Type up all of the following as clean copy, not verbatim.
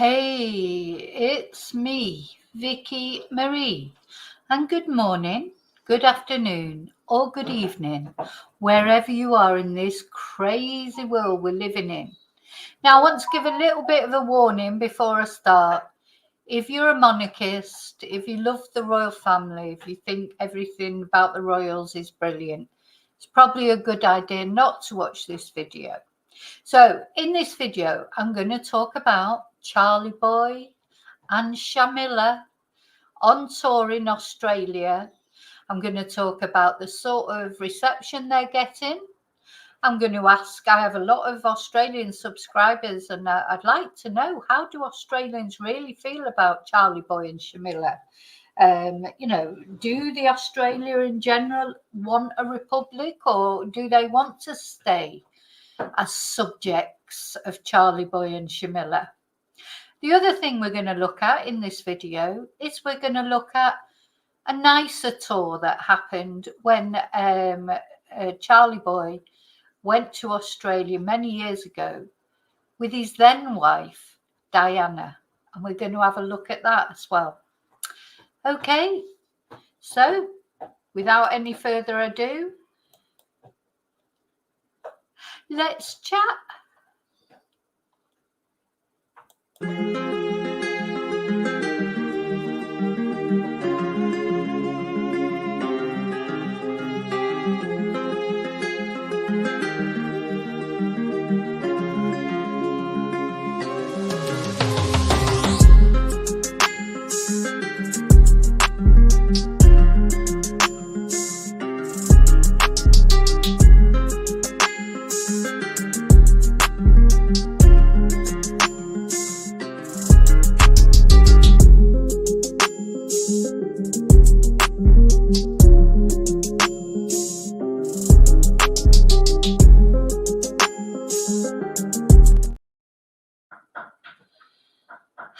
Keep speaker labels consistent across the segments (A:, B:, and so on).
A: Hey, it's me, Vicky Marie, and good morning, good afternoon, or good evening, wherever you are in this crazy world we're living in. Now, I want to give a little bit of a warning before I start. If you're a monarchist, if you love the royal family, if you think everything about the royals is brilliant, it's probably a good idea not to watch this video. So in this video, I'm going to talk about Charlie Boy and Shamilla on tour in Australia. I'm going to talk about the sort of reception they're getting. I'm going to ask, I have a lot of Australian subscribers, and I'd like to know, how do Australians really feel about Charlie Boy and Shamilla? Do the Australia in general want a republic, or do they want to stay as subjects of Charlie Boy and Shamilla? The other thing we're going to look at in this video is we're going to look at a nicer tour that happened when Charlie Boy went to Australia many years ago with his then wife, Diana. And we're going to have a look at that as well. Okay, so without any further ado, let's chat.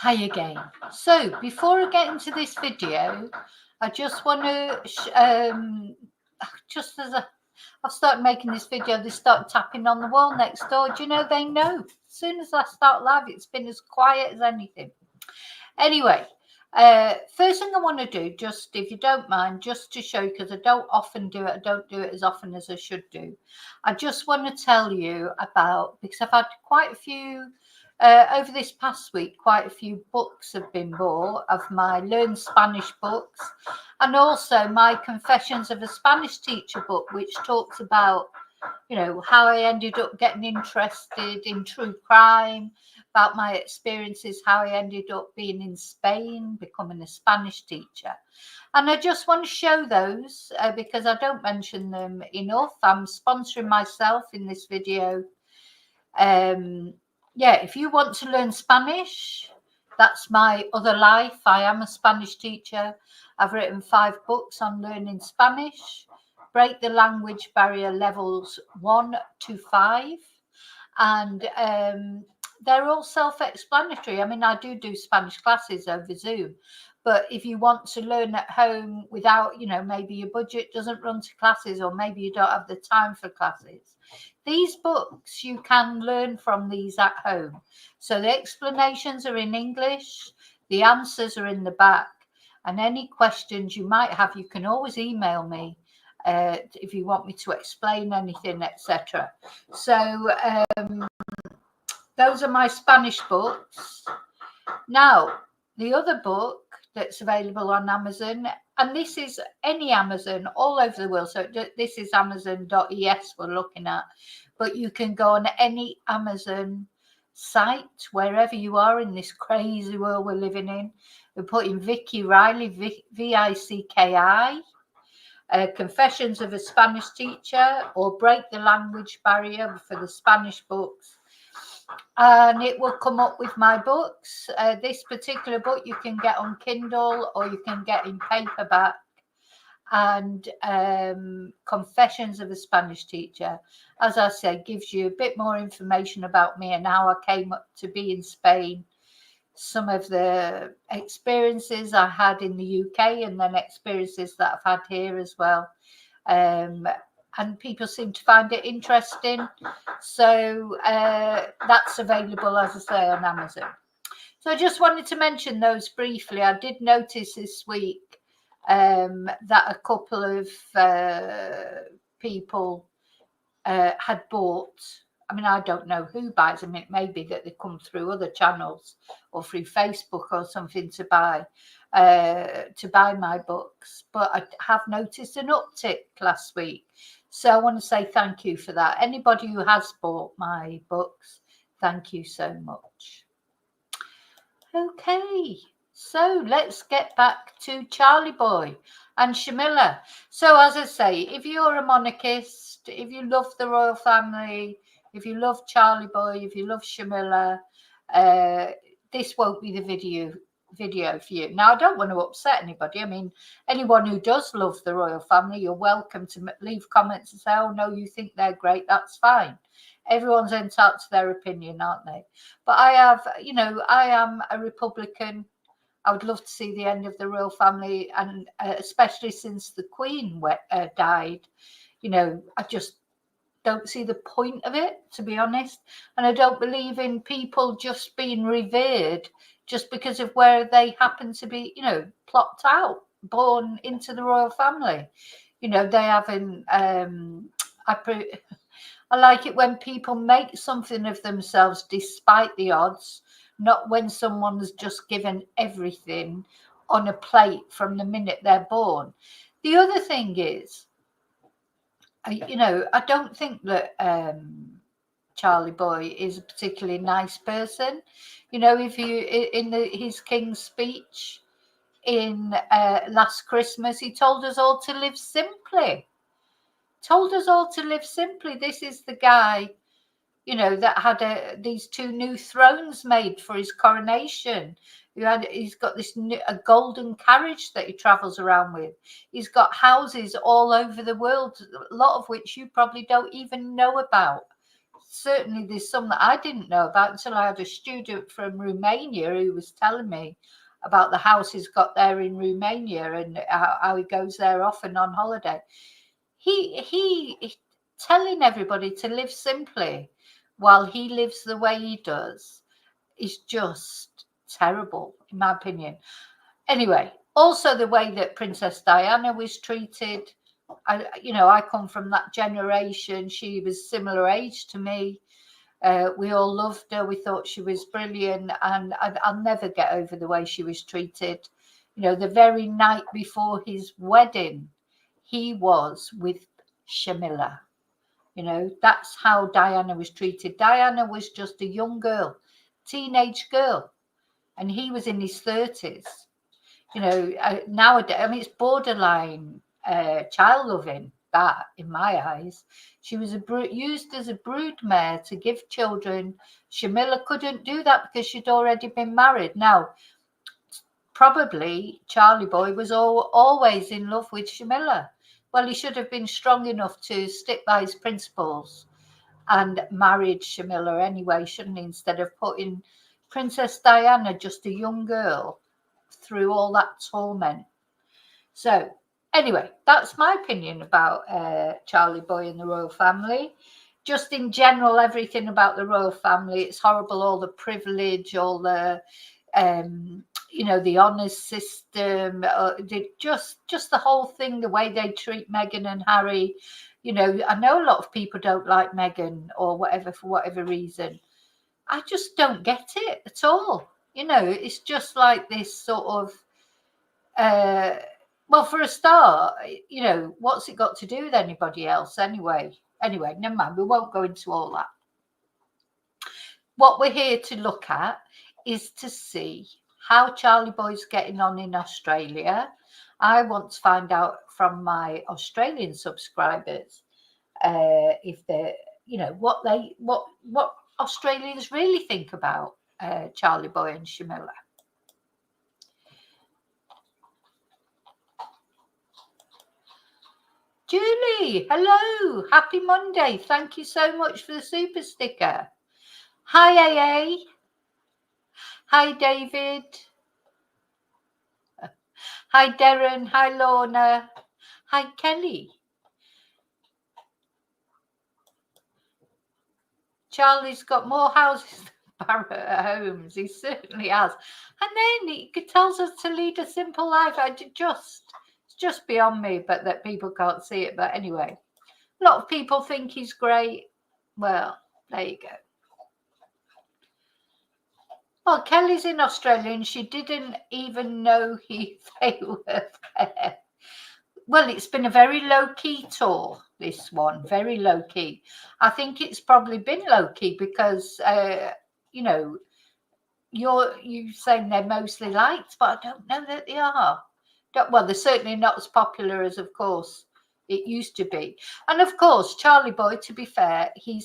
A: Hi again. So before I get into this video, I just want to I've started making this video, they start tapping on the wall next door. Do you know, they know as soon as I start live, it's been as quiet as anything. Anyway, first thing I want to do, just if you don't mind, just to show, because I don't often do it, I don't do it as often as I should do, I just want to tell you about, because I've had quite a few over this past week, quite a few books have been bought of my Learn Spanish books, and also my Confessions of a Spanish Teacher book, which talks about, how I ended up getting interested in true crime, about my experiences, how I ended up being in Spain, becoming a Spanish teacher. And I just want to show those because I don't mention them enough. I'm sponsoring myself in this video. If you want to learn Spanish, that's my other life. I am a Spanish teacher. I've written 5 books on learning Spanish. Break the language barrier levels 1 to 5. And they're all self-explanatory. I mean, I do Spanish classes over Zoom. But if you want to learn at home without, maybe your budget doesn't run to classes, or maybe you don't have the time for classes, these books, you can learn from these at home. So the explanations are in English, the answers are in the back, and any questions you might have, you can always email me if you want me to explain anything, etc. So those are my Spanish books. Now, the other book that's available on Amazon, and this is any Amazon all over the world, so this is amazon.es we're looking at, but you can go on any Amazon site wherever you are in this crazy world we're living in. We're putting Vicky Riley, Vicki, Confessions of a Spanish Teacher, or Break the Language Barrier for the Spanish books, and it will come up with my books. This particular book you can get on Kindle, or you can get in paperback. And Confessions of a Spanish Teacher, as I said, gives you a bit more information about me and how I came up to be in Spain, some of the experiences I had in the UK, and then experiences that I've had here as well. And people seem to find it interesting. So that's available, as I say, on Amazon. So I just wanted to mention those briefly. I did notice this week that a couple of people had bought. I mean, I don't know who buys them. It may be that they come through other channels or through Facebook or something to buy my books. But I have noticed an uptick last week. So I want to say thank you for that. Anybody who has bought my books, thank you so much. Okay, so let's get back to Charlie Boy and Shamilla. So as I say, if you're a monarchist, if you love the royal family, if you love Charlie Boy, if you love Shamilla, this won't be the video for you. Now, I don't want to upset anybody. I mean, anyone who does love the royal family, you're welcome to leave comments and say, oh no, you think they're great, that's fine. Everyone's entitled to their opinion, aren't they? But I have, I am a Republican. I would love to see the end of the royal family, and especially since the Queen died, I just don't see the point of it, to be honest. And I don't believe in people just being revered just because of where they happen to be, plopped out, born into the royal family. They haven't. I like it when people make something of themselves despite the odds, not when someone's just given everything on a plate from the minute they're born. The other thing is, I don't think that Charlie Boy is a particularly nice person. If you in his King's speech in last Christmas, he told us all to live simply. This is the guy, that had these two new thrones made for his coronation. He's got a golden carriage that he travels around with. He's got houses all over the world, a lot of which you probably don't even know about. Certainly there's some that I didn't know about until I had a student from Romania who was telling me about the house he's got there in Romania and how he goes there often on holiday. He telling everybody to live simply while he lives the way he does is just terrible, in my opinion. Anyway, also the way that Princess Diana was treated. I come from that generation. She was similar age to me. We all loved her. We thought she was brilliant, and I'll never get over the way she was treated. The very night before his wedding, he was with Shamilla. That's how Diana was treated. Diana was just a young girl, teenage girl, and he was in his 30s. Nowadays, I mean, it's borderline child loving, that, in my eyes. She was used as a broodmare to give children. Shamilla couldn't do that because she'd already been married. Now, probably Charlie Boy was always in love with Shamilla. Well, he should have been strong enough to stick by his principles and married Shamilla anyway, shouldn't he? Instead of putting Princess Diana, just a young girl, through all that torment. So, anyway, that's my opinion about Charlie Boy and the royal family. Just in general, everything about the royal family, it's horrible. All the privilege, all the the honours system, just the whole thing, the way they treat Meghan and Harry. I know a lot of people don't like Meghan or whatever for whatever reason. I just don't get it at all. It's just like this sort of, well, for a start, what's it got to do with anybody else anyway? Anyway, never mind. We won't go into all that. What we're here to look at is to see how Charlie Boy's getting on in Australia. I want to find out from my Australian subscribers if they're, what Australians really think about Charlie Boy and Shamilla. Julie, hello, happy Monday. Thank you so much for the super sticker. Hi, AA. Hi, David. Hi, Darren. Hi, Lorna. Hi, Kelly. Charlie's got more houses than Barrett Holmes. He certainly has. And then he tells us to lead a simple life. It's just beyond me, but that people can't see it. But anyway, a lot of people think he's great. Well, there you go. Well, Kelly's in Australia and she didn't even know they were there. Well, it's been a very low-key tour, this one, very low-key. I think it's probably been low-key because, you know, you saying they're mostly liked, but I don't know that they are. Well, they're certainly not as popular as, of course, it used to be. And of course, Charlie Boy, to be fair, he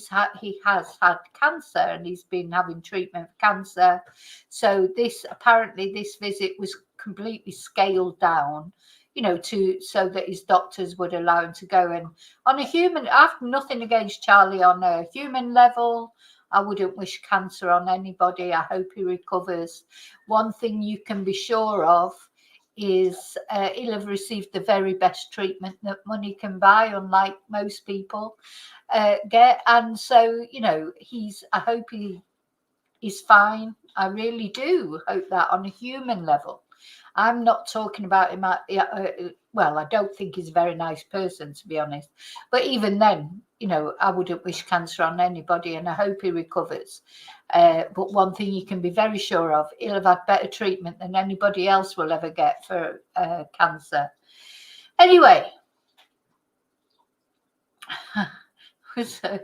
A: has had cancer and he's been having treatment for cancer. So apparently this visit was completely scaled down, you know, so that his doctors would allow him to go. And on a human, I've nothing against Charlie on a human level. I wouldn't wish cancer on anybody. I hope he recovers. One thing you can be sure of is he'll have received the very best treatment that money can buy, unlike most people get. And so, you know, I hope he is fine. I really do hope that on a human level. I'm not talking about him. Well, I don't think he's a very nice person, to be honest. But even then, you know, I wouldn't wish cancer on anybody, and I hope he recovers. But one thing you can be very sure of, he'll have had better treatment than anybody else will ever get for cancer. Anyway. So,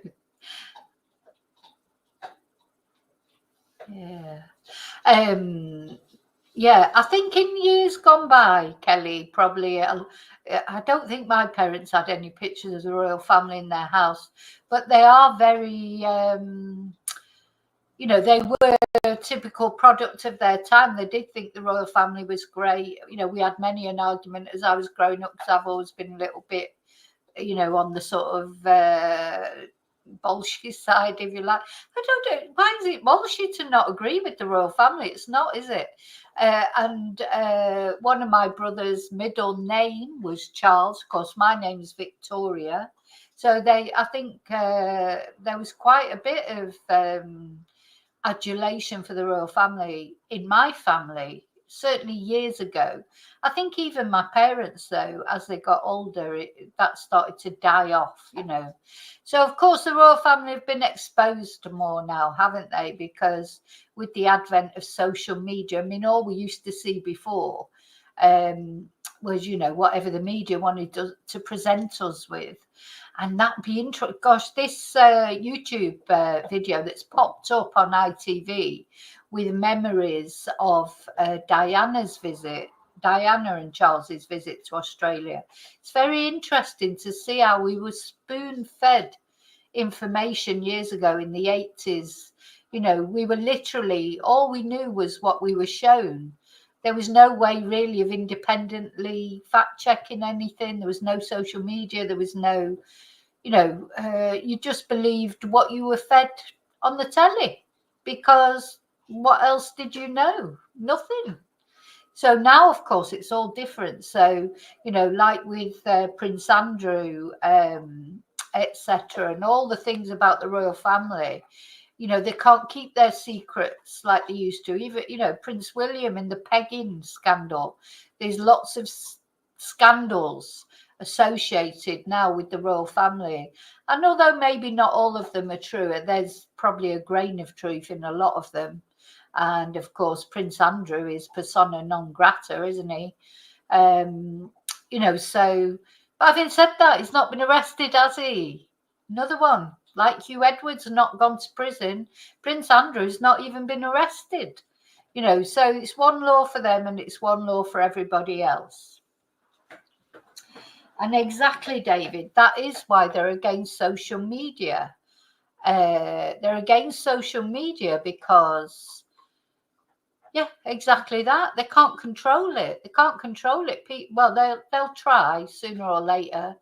A: yeah. Yeah, I think in years gone by, Kelly, probably, I don't think my parents had any pictures of the royal family in their house, but they are very, you know, they were a typical product of their time. They did think the royal family was great. You know, we had many an argument as I was growing up, because I've always been a little bit, you know, on the sort of bullshit side, if you like. I don't know. Why is it bullshit to not agree with the royal family? It's not, is it? And one of my brother's middle name was Charles. Of course, my name is Victoria. So I think there was quite a bit of adulation for the royal family in my family, certainly years ago. I think even my parents, though, as they got older, that started to die off, you know. So, of course, the royal family have been exposed more now, haven't they? Because with the advent of social media, I mean, all we used to see before was, you know, whatever the media wanted to present us with. And that'd be interesting. Gosh, this YouTube video that's popped up on ITV with memories of Diana and Charles's visit to Australia. It's very interesting to see how we were spoon-fed information years ago in the 80s. You know, we were literally, all we knew was what we were shown. There was no way really of independently fact-checking anything. There was no social media. There was no, you know, you just believed what you were fed on the telly, because what else did you know? Nothing. So now, of course, it's all different. So, you know, like with Prince Andrew, etc., and all the things about the royal family, you know, they can't keep their secrets like they used to. Even, you know, Prince William in the pegging scandal. There's lots of scandals associated now with the royal family. And although maybe not all of them are true, there's probably a grain of truth in a lot of them. And of course, Prince Andrew is persona non grata, isn't he? You know, so, but having said that, he's not been arrested, has he? Another one, like Hugh Edwards, has not gone to prison. Prince Andrew's not even been arrested. You know, so it's one law for them and it's one law for everybody else. And exactly, David, that is why they're against social media. They're against social media because, yeah, exactly that. They can't control it. They can't control it. Well, they'll try sooner or later.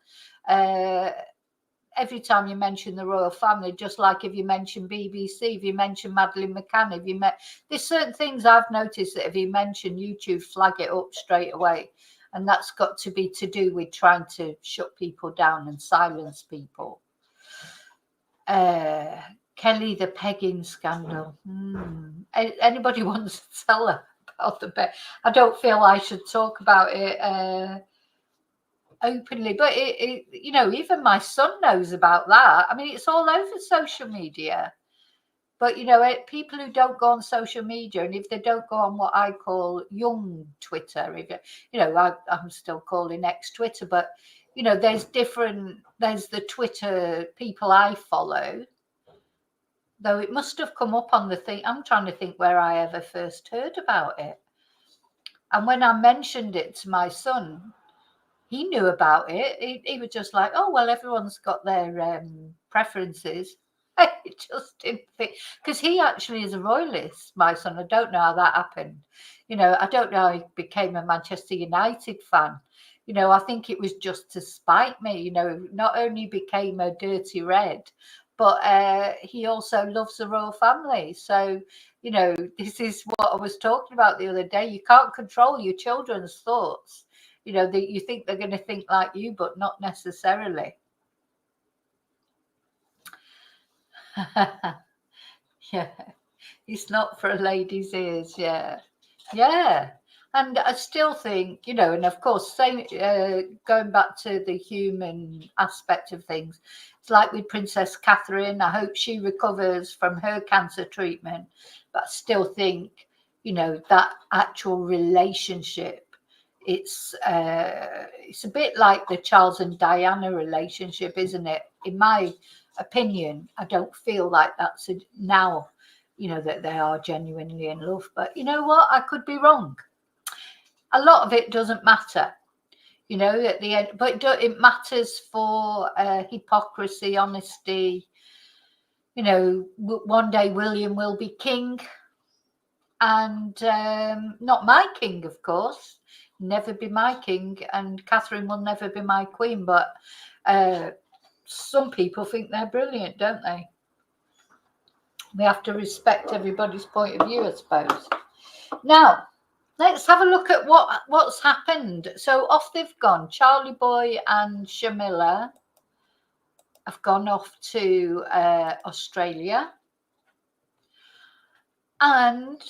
A: Every time you mention the royal family, just like if you mention BBC, if you mention Madeleine McCann, there's certain things I've noticed that if you mention YouTube, flag it up straight away. And that's got to be to do with trying to shut people down and silence people. Kelly, the pegging scandal. Anybody wants to tell her about the peg? I don't feel I should talk about it openly, but it, you know, even my son knows about that. I mean, it's all over social media. But, you know, people who don't go on social media, and if they don't go on what I call young Twitter, you know, I'm still calling X Twitter, but, you know, there's the Twitter people I follow, though it must have come up on the thing. I'm trying to think where I ever first heard about it. And when I mentioned it to my son, he knew about it. He was just like, oh, well, everyone's got their preferences. I just didn't think, because he actually is a royalist, my son. I don't know how that happened. You know, I don't know how he became a Manchester United fan. You know, I think it was just to spite me. You know, not only became a dirty red, but he also loves the royal family. So, you know, this is what I was talking about the other day. You can't control your children's thoughts. You know, that you think they're going to think like you, but not necessarily. Yeah, it's not for a lady's ears. Yeah, yeah. And I still think, you know, and of course, same going back to the human aspect of things, it's like with Princess Catherine. I hope she recovers from her cancer treatment, but I still think, you know, that actual relationship, it's a bit like the Charles and Diana relationship, isn't it? In my opinion, I don't feel like that's now, you know, that they are genuinely in love. But you know what? I could be wrong. A lot of it doesn't matter, you know, at the end, but it matters for hypocrisy, honesty. You know, one day William will be king, and not my king, of course. Never be my king, and Catherine will never be my queen. But some people think they're brilliant, don't they? We have to respect everybody's point of view, I suppose. Now, let's have a look at what's happened. So off they've gone. Charlie Boy and Shamilla have gone off to Australia, and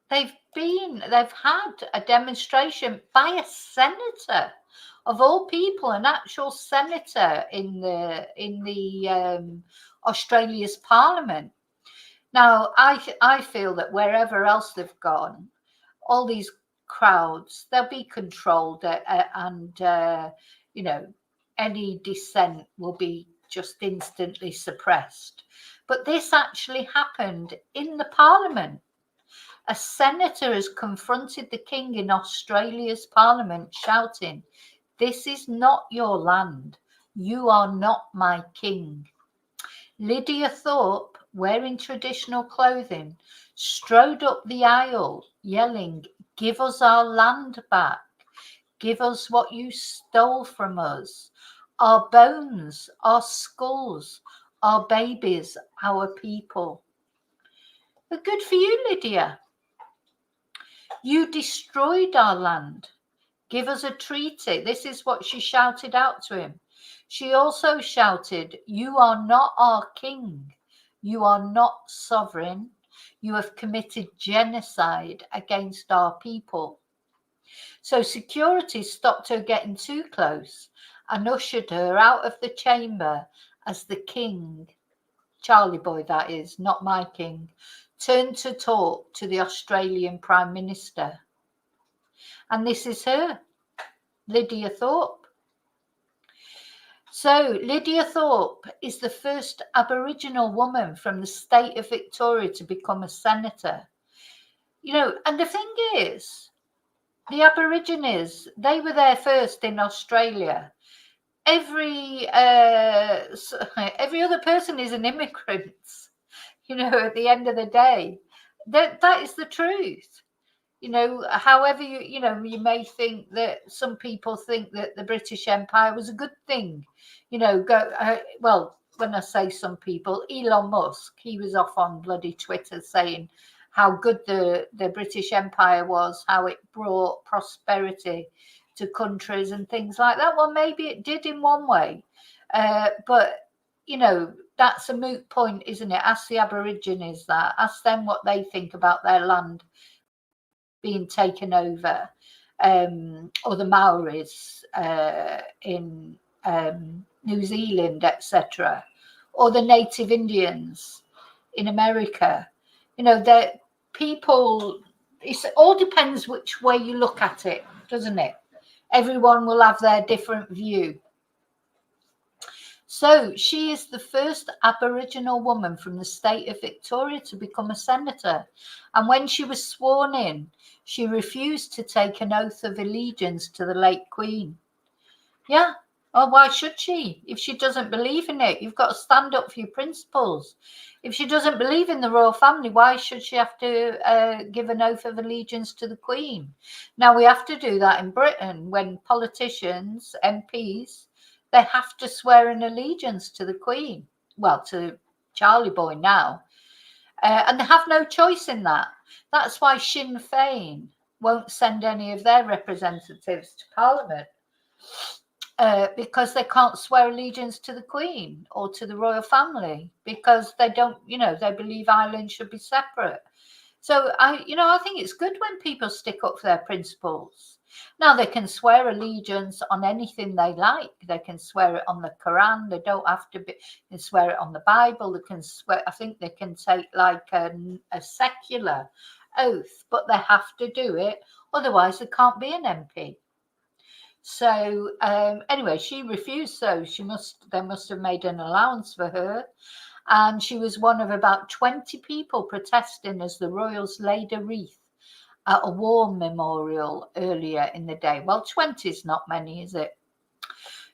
A: they've had a demonstration by a senator, of all people, an actual senator in the Australia's parliament. Now, I feel that wherever else they've gone, all these crowds, they'll be controlled, and you know, any dissent will be just instantly suppressed. But this actually happened in the parliament. A senator has confronted the king in Australia's parliament, shouting, "This is not your land. You are not my king." Lydia Thorpe, wearing traditional clothing, strode up the aisle, yelling, "Give us our land back. Give us what you stole from us. Our bones, our skulls, our babies, our people." But good for you, Lydia. You destroyed our land. Give us a treaty. This is what she shouted out to him. She also shouted, "You are not our king. You are not sovereign. You have committed genocide against our people." So security stopped her getting too close and ushered her out of the chamber as the king, Charlie Boy that is, not my king, turned to talk to the Australian Prime Minister. And this is her, Lydia Thorpe. So Lydia Thorpe is the first Aboriginal woman from the state of Victoria to become a senator. You know, and the thing is, the Aborigines, they were there first in Australia. Every other person is an immigrant, you know, at the end of the day. That is the truth. You know, however you know, you may think that some people think that the British Empire was a good thing. You know, well, when I say some people, Elon Musk, he was off on bloody Twitter saying how good the British Empire was, how it brought prosperity to countries and things like that. Well, maybe it did in one way, but you know, that's a moot point, isn't it? Ask the Aborigines that. Ask them what they think about their land being taken over, or the Maoris in New Zealand, etc., or the native Indians in America. You know, that people, it all depends which way you look at it, doesn't it? Everyone will have their different view. So she is the first Aboriginal woman from the state of Victoria to become a senator. And when she was sworn in, she refused to take an oath of allegiance to the late Queen. Yeah. Oh, why should she? If she doesn't believe in it, you've got to stand up for your principles. If she doesn't believe in the royal family, why should she have to give an oath of allegiance to the Queen? Now, we have to do that in Britain when politicians, MPs, they have to swear an allegiance to the Queen. Well, to Charlie Boy now. And they have no choice in that. That's why Sinn Féin won't send any of their representatives to Parliament. Because they can't swear allegiance to the Queen or to the royal family, because they don't, they believe Ireland should be separate. So I think it's good when people stick up for their principles. Now, they can swear allegiance on anything they like. They can swear it on the Quran. They don't have to they can swear it on the Bible. They can swear, I think they can take like a secular oath, but they have to do it. Otherwise, they can't be an MP. So anyway, she refused. So they must have made an allowance for her. And she was one of about 20 people protesting as the royals laid a wreath at a war memorial earlier in the day. Well, 20 is not many, is it?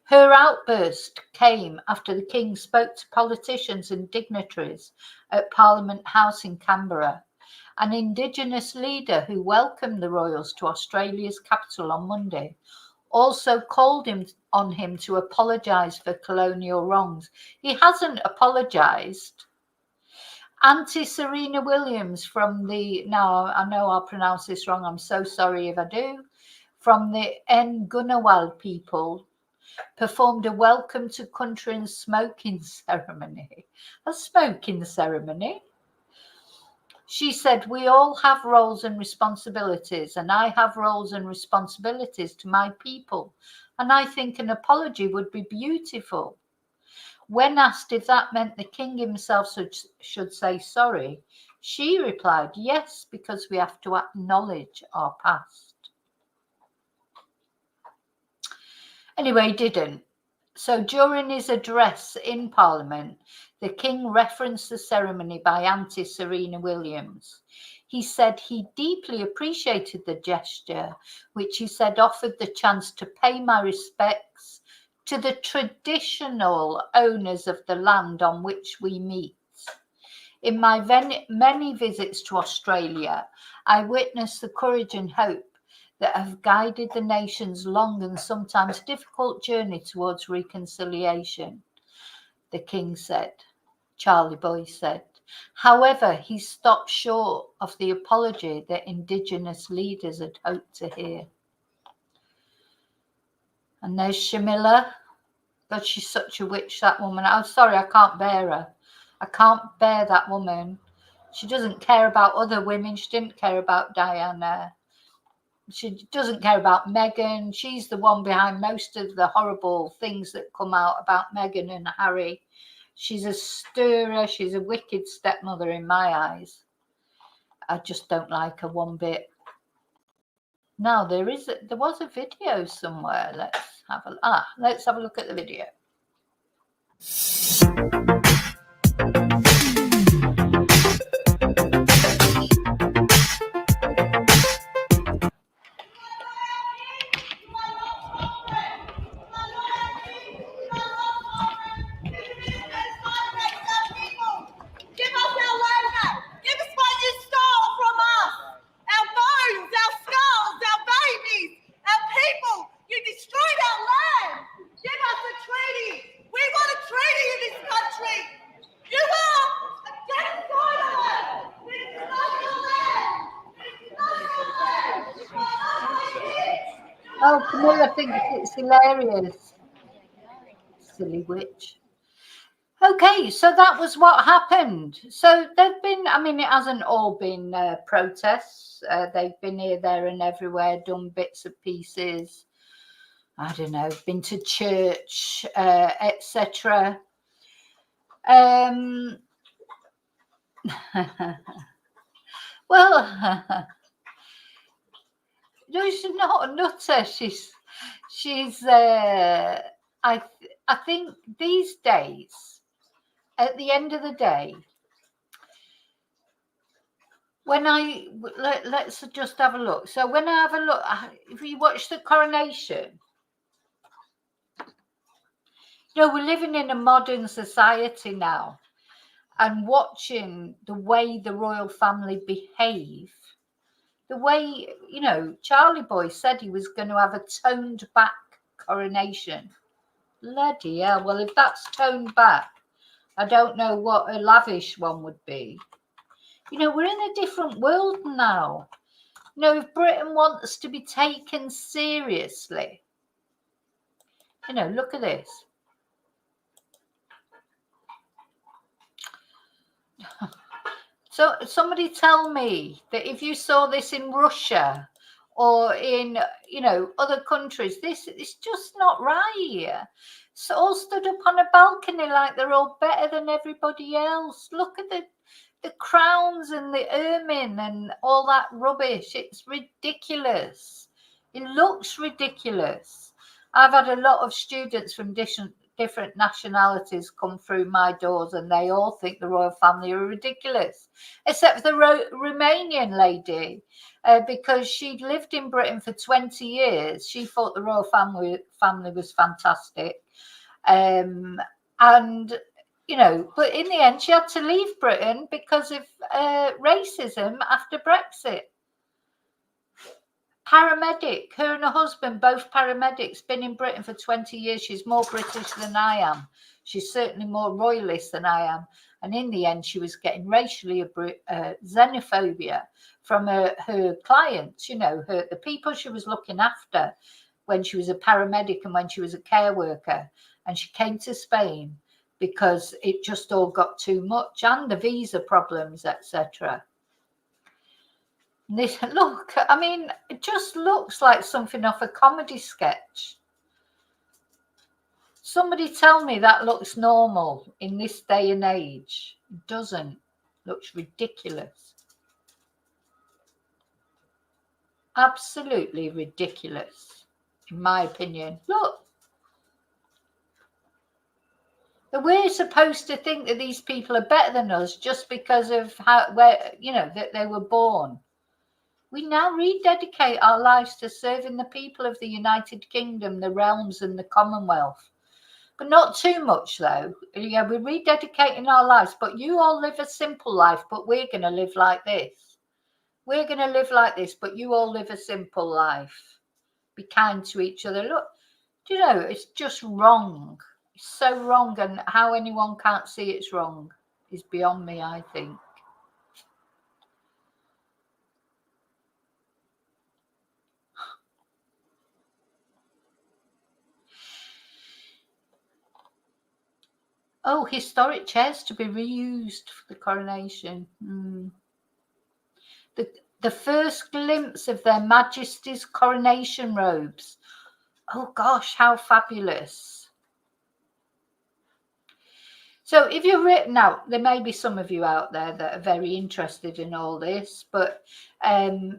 A: Her outburst came after the King spoke to politicians and dignitaries at Parliament House in Canberra. An Indigenous leader who welcomed the royals to Australia's capital on Monday also called on him to apologise for colonial wrongs. He hasn't apologised. Auntie Serena Williams now I know I'll pronounce this wrong, I'm so sorry if I do, from the Ngunnawal people, performed a welcome to country and smoking ceremony. A smoking ceremony? She said, "We all have roles and responsibilities, and I have roles and responsibilities to my people, and I think an apology would be beautiful." When asked if that meant the King himself should say sorry, she replied, "Yes, because we have to acknowledge our past." Anyway, he didn't. So during his address in Parliament, the King referenced the ceremony by Auntie Serena Williams. He said he deeply appreciated the gesture, which he said offered the chance to pay my respects to the traditional owners of the land on which we meet. In my many visits to Australia, I witnessed the courage and hope that have guided the nation's long and sometimes difficult journey towards reconciliation, the King said. Charlie Boy said. However, he stopped short of the apology that Indigenous leaders had hoped to hear. And there's Shamilla. God, she's such a witch, that woman. I'm sorry, I can't bear her. I can't bear that woman. She doesn't care about other women. She didn't care about Diana. She doesn't care about Meghan. She's the one behind most of the horrible things that come out about Meghan and Harry. She's a stirrer. She's a wicked stepmother in my eyes. I just don't like her one bit. Now, there was a video somewhere. Let's have a look at the video. Oh, Camilla thinks it's hilarious. Silly witch. Okay, so that was what happened. So there've been, I mean, it hasn't all been protests. They've been here, there, and everywhere, done bits and pieces. I don't know, been to church, etc. Well, no, she's not a nutter. She's. I think these days, at the end of the day, when let's just have a look. So when I have a look, if you watch the coronation, we're living in a modern society now, and watching the way the royal family behave, the way, Charlie Boy said he was going to have a toned back coronation. Bloody hell. Well, if that's toned back, I don't know what a lavish one would be. We're in a different world now. If Britain wants to be taken seriously, look at this. So somebody tell me that if you saw this in Russia or in, other countries, this is just not right. So all stood up on a balcony like they're all better than everybody else. Look at the crowns and the ermine and all that rubbish. It's ridiculous. It looks ridiculous. I've had a lot of students from different nationalities come through my doors, and they all think the royal family are ridiculous, except for the Romanian lady, because she'd lived in Britain for 20 years. She thought the royal family was fantastic. And but in the end, she had to leave Britain because of racism after Brexit. Paramedic, her and her husband, both paramedics, been in Britain for 20 years. She's more British than I am. She's certainly more royalist than I am. And in the end, she was getting racially xenophobia from her clients, the people she was looking after when she was a paramedic and when she was a care worker. And she came to Spain because it just all got too much, and the visa problems, etc. Look, I mean, it just looks like something off a comedy sketch. Somebody tell me that looks normal in this day and age. It doesn't. It looks ridiculous. Absolutely ridiculous, in my opinion. Look. We're supposed to think that these people are better than us just because of that they were born. We now rededicate our lives to serving the people of the United Kingdom, the realms, and the Commonwealth. But not too much, though. Yeah, we're rededicating our lives, but you all live a simple life, but we're going to live like this. We're going to live like this, but you all live a simple life. Be kind to each other. Look, it's just wrong. It's so wrong, and how anyone can't see it's wrong is beyond me, I think. Oh, historic chairs to be reused for the coronation. The first glimpse of their Majesty's coronation robes. Oh gosh, how fabulous. So if you're written out, there may be some of you out there that are very interested in all this, but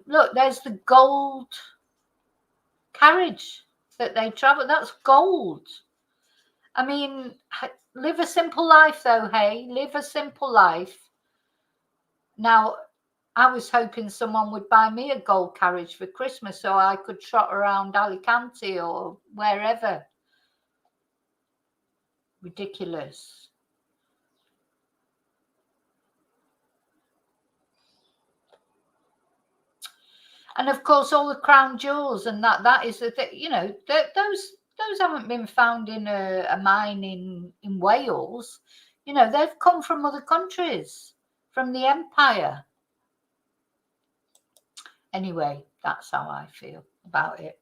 A: look, there's the gold carriage that they travel. That's gold. I mean, live a simple life though, hey, live a simple life. Now, I was hoping someone would buy me a gold carriage for Christmas so I could trot around Alicante or wherever. Ridiculous. And of course, all the crown jewels and that is the thing, those haven't been found in a mine in Wales. They've come from other countries, from the empire. Anyway, that's how I feel about it.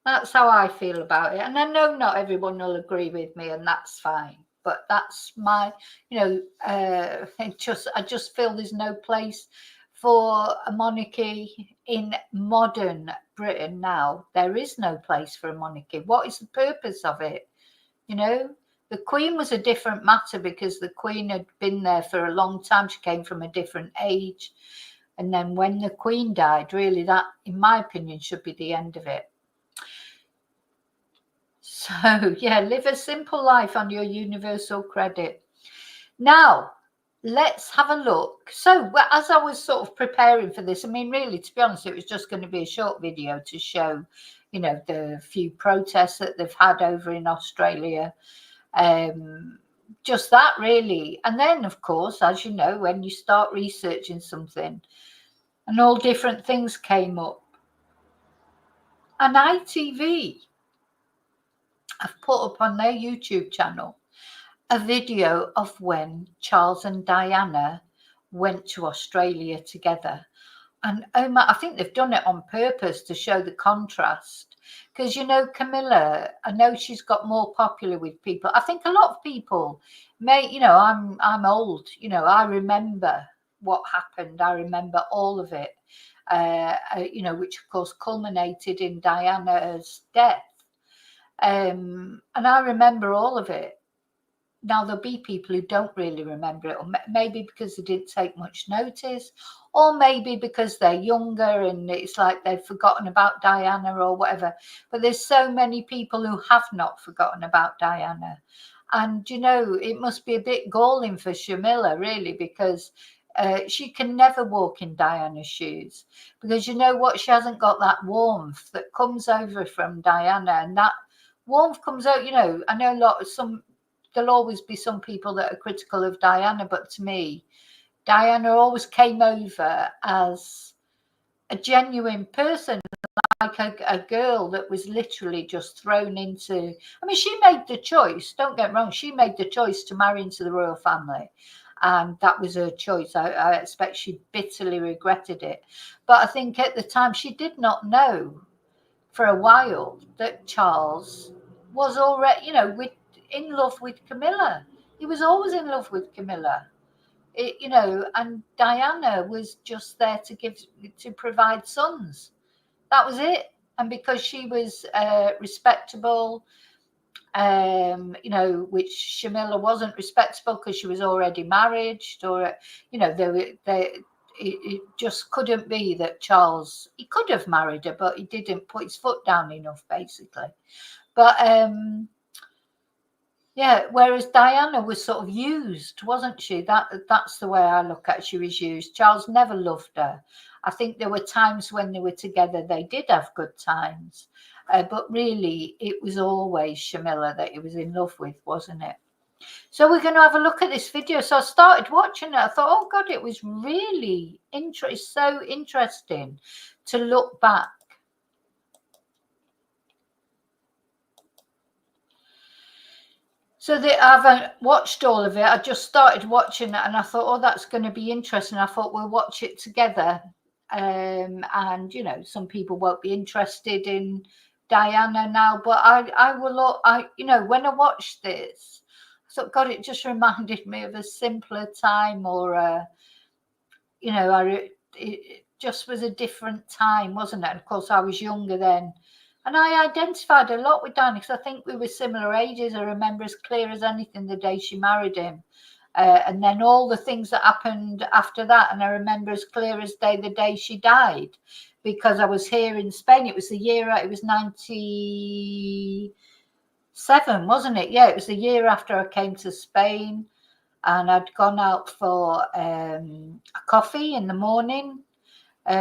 A: That's how I feel about it. And I know not everyone will agree with me, and that's fine. But that's my, I just feel there's no place for a monarchy in modern Britain now. There is no place for a monarchy. What is the purpose of it? The Queen was a different matter because the Queen had been there for a long time. She came from a different age. And then when the Queen died, really, that, in my opinion, should be the end of it. So, yeah, live a simple life on your universal credit. Now, let's have a look. So, as I was sort of preparing for this, I mean, really, to be honest, it was just going to be a short video to show, the few protests that they've had over in Australia. Just that, really. And then, of course, as you know, when you start researching something, and all different things came up. And ITV have put up on their YouTube channel a video of when Charles and Diana went to Australia together. And I think they've done it on purpose to show the contrast. Because, Camilla, I know she's got more popular with people. I think a lot of people may, I'm old, I remember what happened. I remember all of it, which of course culminated in Diana's death. And I remember all of it. Now, there'll be people who don't really remember it, or maybe because they didn't take much notice, or maybe because they're younger and it's like they've forgotten about Diana or whatever. But there's so many people who have not forgotten about Diana. And, it must be a bit galling for Shamilla, really, because she can never walk in Diana's shoes. Because you know what? She hasn't got that warmth that comes over from Diana. And that warmth comes out, I know there'll always be some people that are critical of Diana, but to me, Diana always came over as a genuine person, like a girl that was literally just thrown into. I mean, she made the choice, don't get me wrong, she made the choice to marry into the royal family. And that was her choice. I expect she bitterly regretted it. But I think at the time she did not know for a while that Charles was already, in love with Camilla. He was always in love with Camilla, and Diana was just there to provide sons. That was it. And because she was respectable, which Shamilla wasn't respectable because she was already married, or, it just couldn't be that Charles, he could have married her, but he didn't put his foot down enough, basically. But yeah, whereas Diana was sort of used, wasn't she? That's the way I look at it. She was used. Charles never loved her. I think there were times when they were together, they did have good times. But really, it was always Shamilla that he was in love with, wasn't it? So we're going to have a look at this video. So I started watching it. I thought, oh, God, it was really so interesting to look back. So I haven't watched all of it. I just started watching it and I thought, oh, that's going to be interesting. I thought we'll watch it together. And, some people won't be interested in Diana now, but I will, when I watched this, I thought, God, it just reminded me of a simpler time, or, it just was a different time, wasn't it? And of course, I was younger then. And I identified a lot with Diana because I think we were similar ages. I remember as clear as anything the day she married him. And then all the things that happened after that. And I remember as clear as day the day she died, because I was here in Spain. It was the year, it was 97, wasn't it? Yeah, it was the year after I came to Spain. And I'd gone out for a coffee in the morning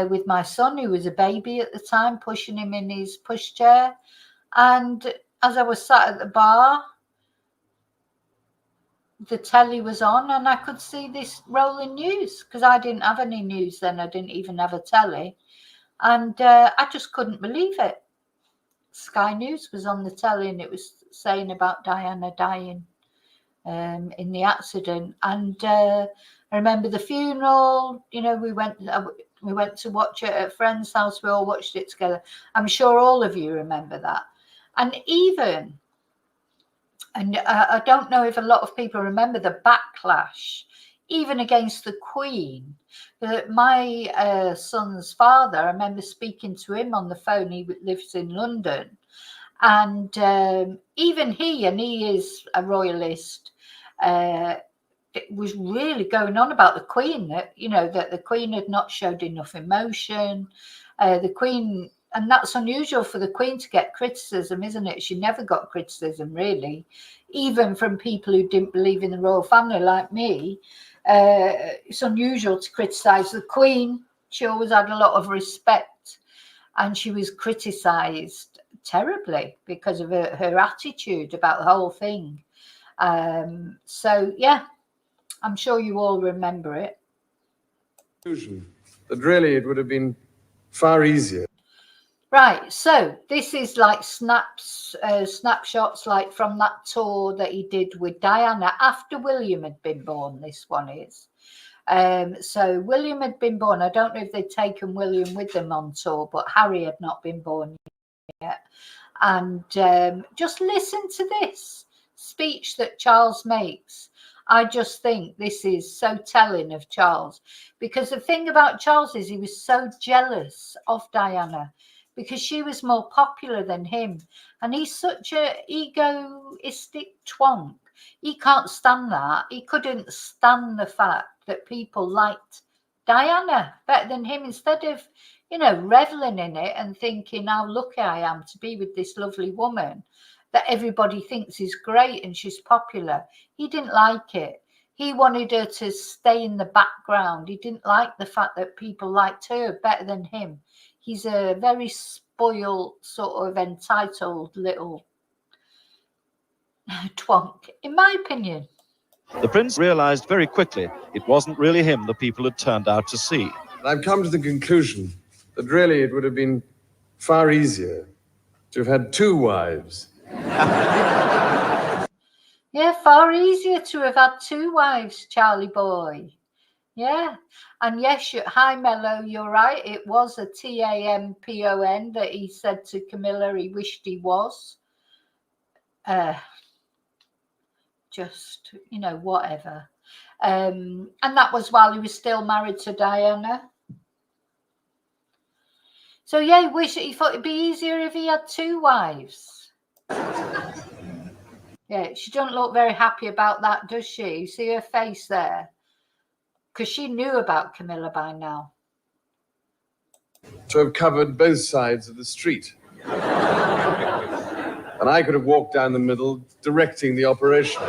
A: with my son, who was a baby at the time, pushing him in his pushchair. And as I was sat at the bar, the telly was on and I could see this rolling news, because I didn't have any news then. I didn't even have a telly. And I just couldn't believe it. Sky News was on the telly and it was saying about Diana dying in the accident. And I remember the funeral. We went to watch it at a friend's house. We all watched it together. I'm sure all of you remember that. And even And I don't know if a lot of people remember the backlash, even against the Queen. My son's father, I remember speaking to him on the phone. He lives in London. And even he, and he is a royalist, was really going on about the Queen, that, you know, that the Queen had not showed enough emotion. The Queen, and that's unusual for the Queen to get criticism, isn't it? She never got criticism, really, even from people who didn't believe in the royal family like me. It's unusual to criticise the Queen. She always had a lot of respect, and she was criticised terribly because of her attitude about the whole thing. So, yeah, I'm sure you all remember it.
B: That really it would have been far easier.
A: Right, so this is like snapshots like from that tour that he did with Diana after William had been born. This one is. So William had been born. I don't know if they'd taken William with them on tour, but Harry had not been born yet. And just listen to this speech that Charles makes. I just think this is so telling of Charles, because the thing about Charles is he was so jealous of Diana because she was more popular than him, and he's such a egoistic twonk. He can't stand that. He couldn't stand the fact that people liked Diana better than him, instead of, you know, reveling in it and thinking how lucky I am to be with this lovely woman that everybody thinks is great and she's popular. He didn't like it. He wanted her to stay in the background. He didn't like the fact that people liked her better than him. He's a very spoiled, sort of entitled little twonk, in my opinion.
C: The prince realized very quickly it wasn't really him the people had turned out to see.
B: I've come to the conclusion that really it would have been far easier to have had 2 wives.
A: Yeah, far easier to have had 2 wives, Charlie boy. Yeah, and yes, hi Mello, you're right. It was a TAMPON that he said to Camilla he wished he was. Just, you know, whatever. And that was while he was still married to Diana. So yeah, he thought it'd be easier if he had 2 wives. Yeah, she doesn't look very happy about that, does she? You see her face there? Because she knew about Camilla by now.
B: To have covered both sides of the street. And I could have walked down the middle, directing the operation.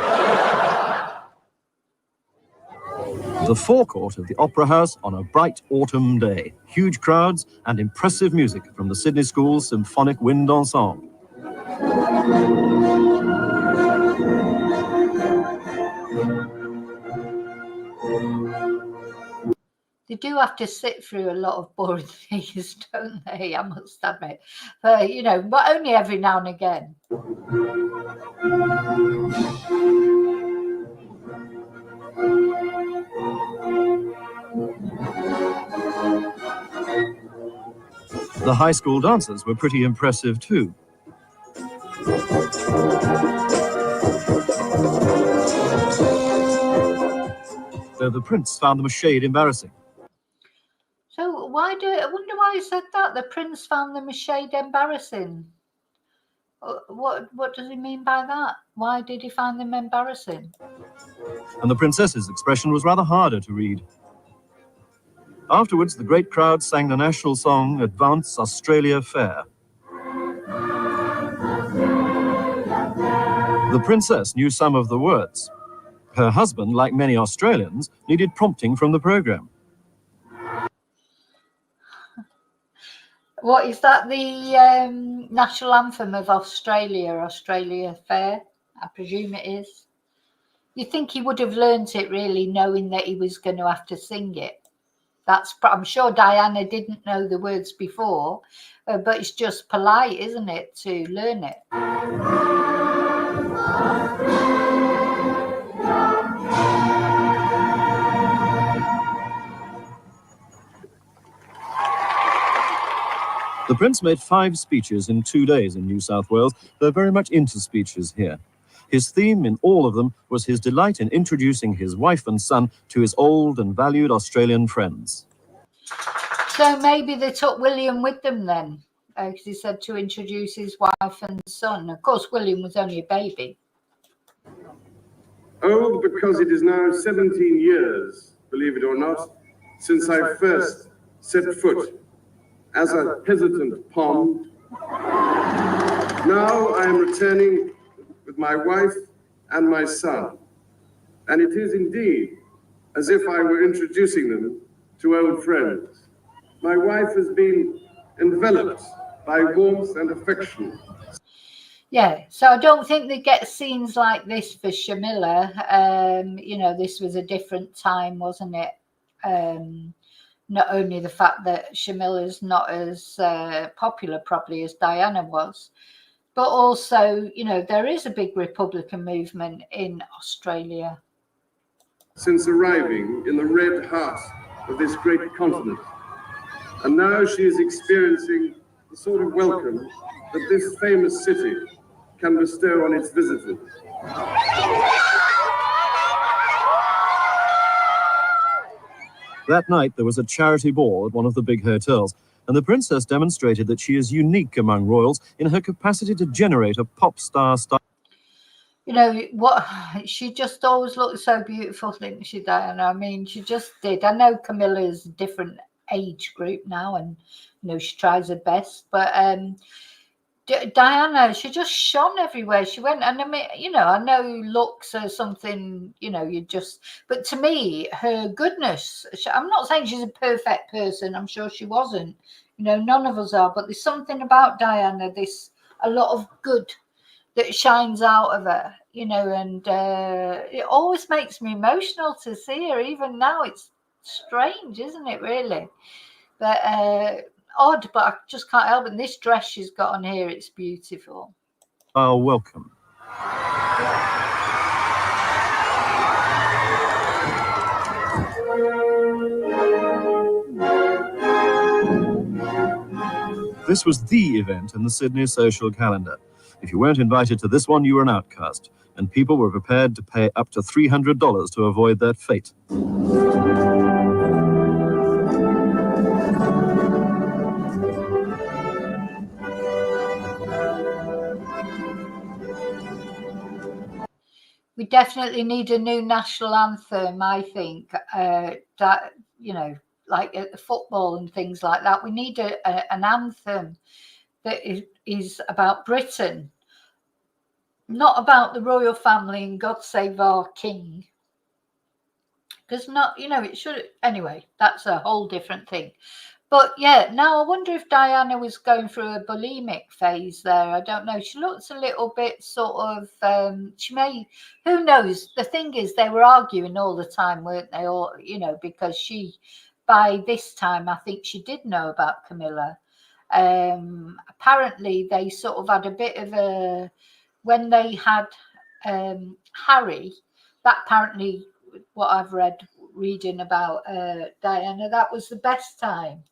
D: The forecourt of the Opera House on a bright autumn day. Huge crowds and impressive music from the Sydney School's Symphonic Wind Ensemble.
A: They do have to sit through a lot of boring things, don't they? I must admit. But, you know, but only every now and again.
D: The high school dancers were pretty impressive too. Though the prince found them a shade embarrassing.
A: So I wonder why he said that? The prince found them a shade embarrassing. What does he mean by that? Why did he find them embarrassing?
D: And the princess's expression was rather harder to read. Afterwards, the great crowd sang the national song, Advance Australia Fair. The princess knew some of the words. Her husband, like many Australians, needed prompting from the programme.
A: What is that? The national anthem of Australia, Australia Fair? I presume it is. You'd think he would have learnt it, really, knowing that he was going to have to sing it. I'm sure Diana didn't know the words before, but it's just polite, isn't it, to learn it?
D: The prince made 5 speeches in 2 days in New South Wales. They're very much into speeches here. His theme in all of them was his delight in introducing his wife and son to his old and valued Australian friends.
A: So maybe they took William with them then, because he said to introduce his wife and son. Of course, William was only a baby.
B: Old because it is now 17 years, believe it or not, since I first set foot as a hesitant pond. Now I am returning with my wife and my son, and it is indeed as if I were introducing them to old friends. My wife has been enveloped by warmth and affection.
A: Yeah, so I don't think they get scenes like this for Shamilla. You know, this was a different time, wasn't it? Not only the fact that Shamilla's not as popular probably as Diana was, but also, you know, there is a big Republican movement in Australia.
B: Since arriving in the red heart of this great continent, and now she is experiencing the sort of welcome that this famous city can bestow on its visitors.
D: That night, there was a charity ball at one of the big hotels, and the princess demonstrated that she is unique among royals in her capacity to generate a pop star style.
A: You know what? She just always looked so beautiful, didn't she, Diana? I mean, she just did. I know Camilla's a different age group now, and you know she tries her best, but Diana, she just shone everywhere she went. And I mean, you know, I know looks are something, you know, you just, but to me, her goodness, I'm not saying she's a perfect person. I'm sure she wasn't. You know, none of us are, but there's something about Diana, a lot of good that shines out of her, you know, and it always makes me emotional to see her. Even now, it's strange, isn't it, really? But odd, but I just can't help it. And this dress she's got on here, it's beautiful.
D: Welcome. This was the event in the Sydney social calendar. If you weren't invited to this one, you were an outcast, and people were prepared to pay up to $300 to avoid that fate.
A: We definitely need a new national anthem, I think, that, you know, like at the football and things like that. We need an anthem that is about Britain, not about the royal family and God Save Our King. Because not, you know, it should, anyway, that's a whole different thing. But yeah, now I wonder if Diana was going through a bulimic phase there. I don't know. She looks a little bit sort of, she may, who knows? The thing is, they were arguing all the time, weren't they? All, you know, because she, by this time, I think she did know about Camilla. Apparently, they sort of had a bit of a, when they had Harry, that apparently, what I've reading about Diana, that was the best time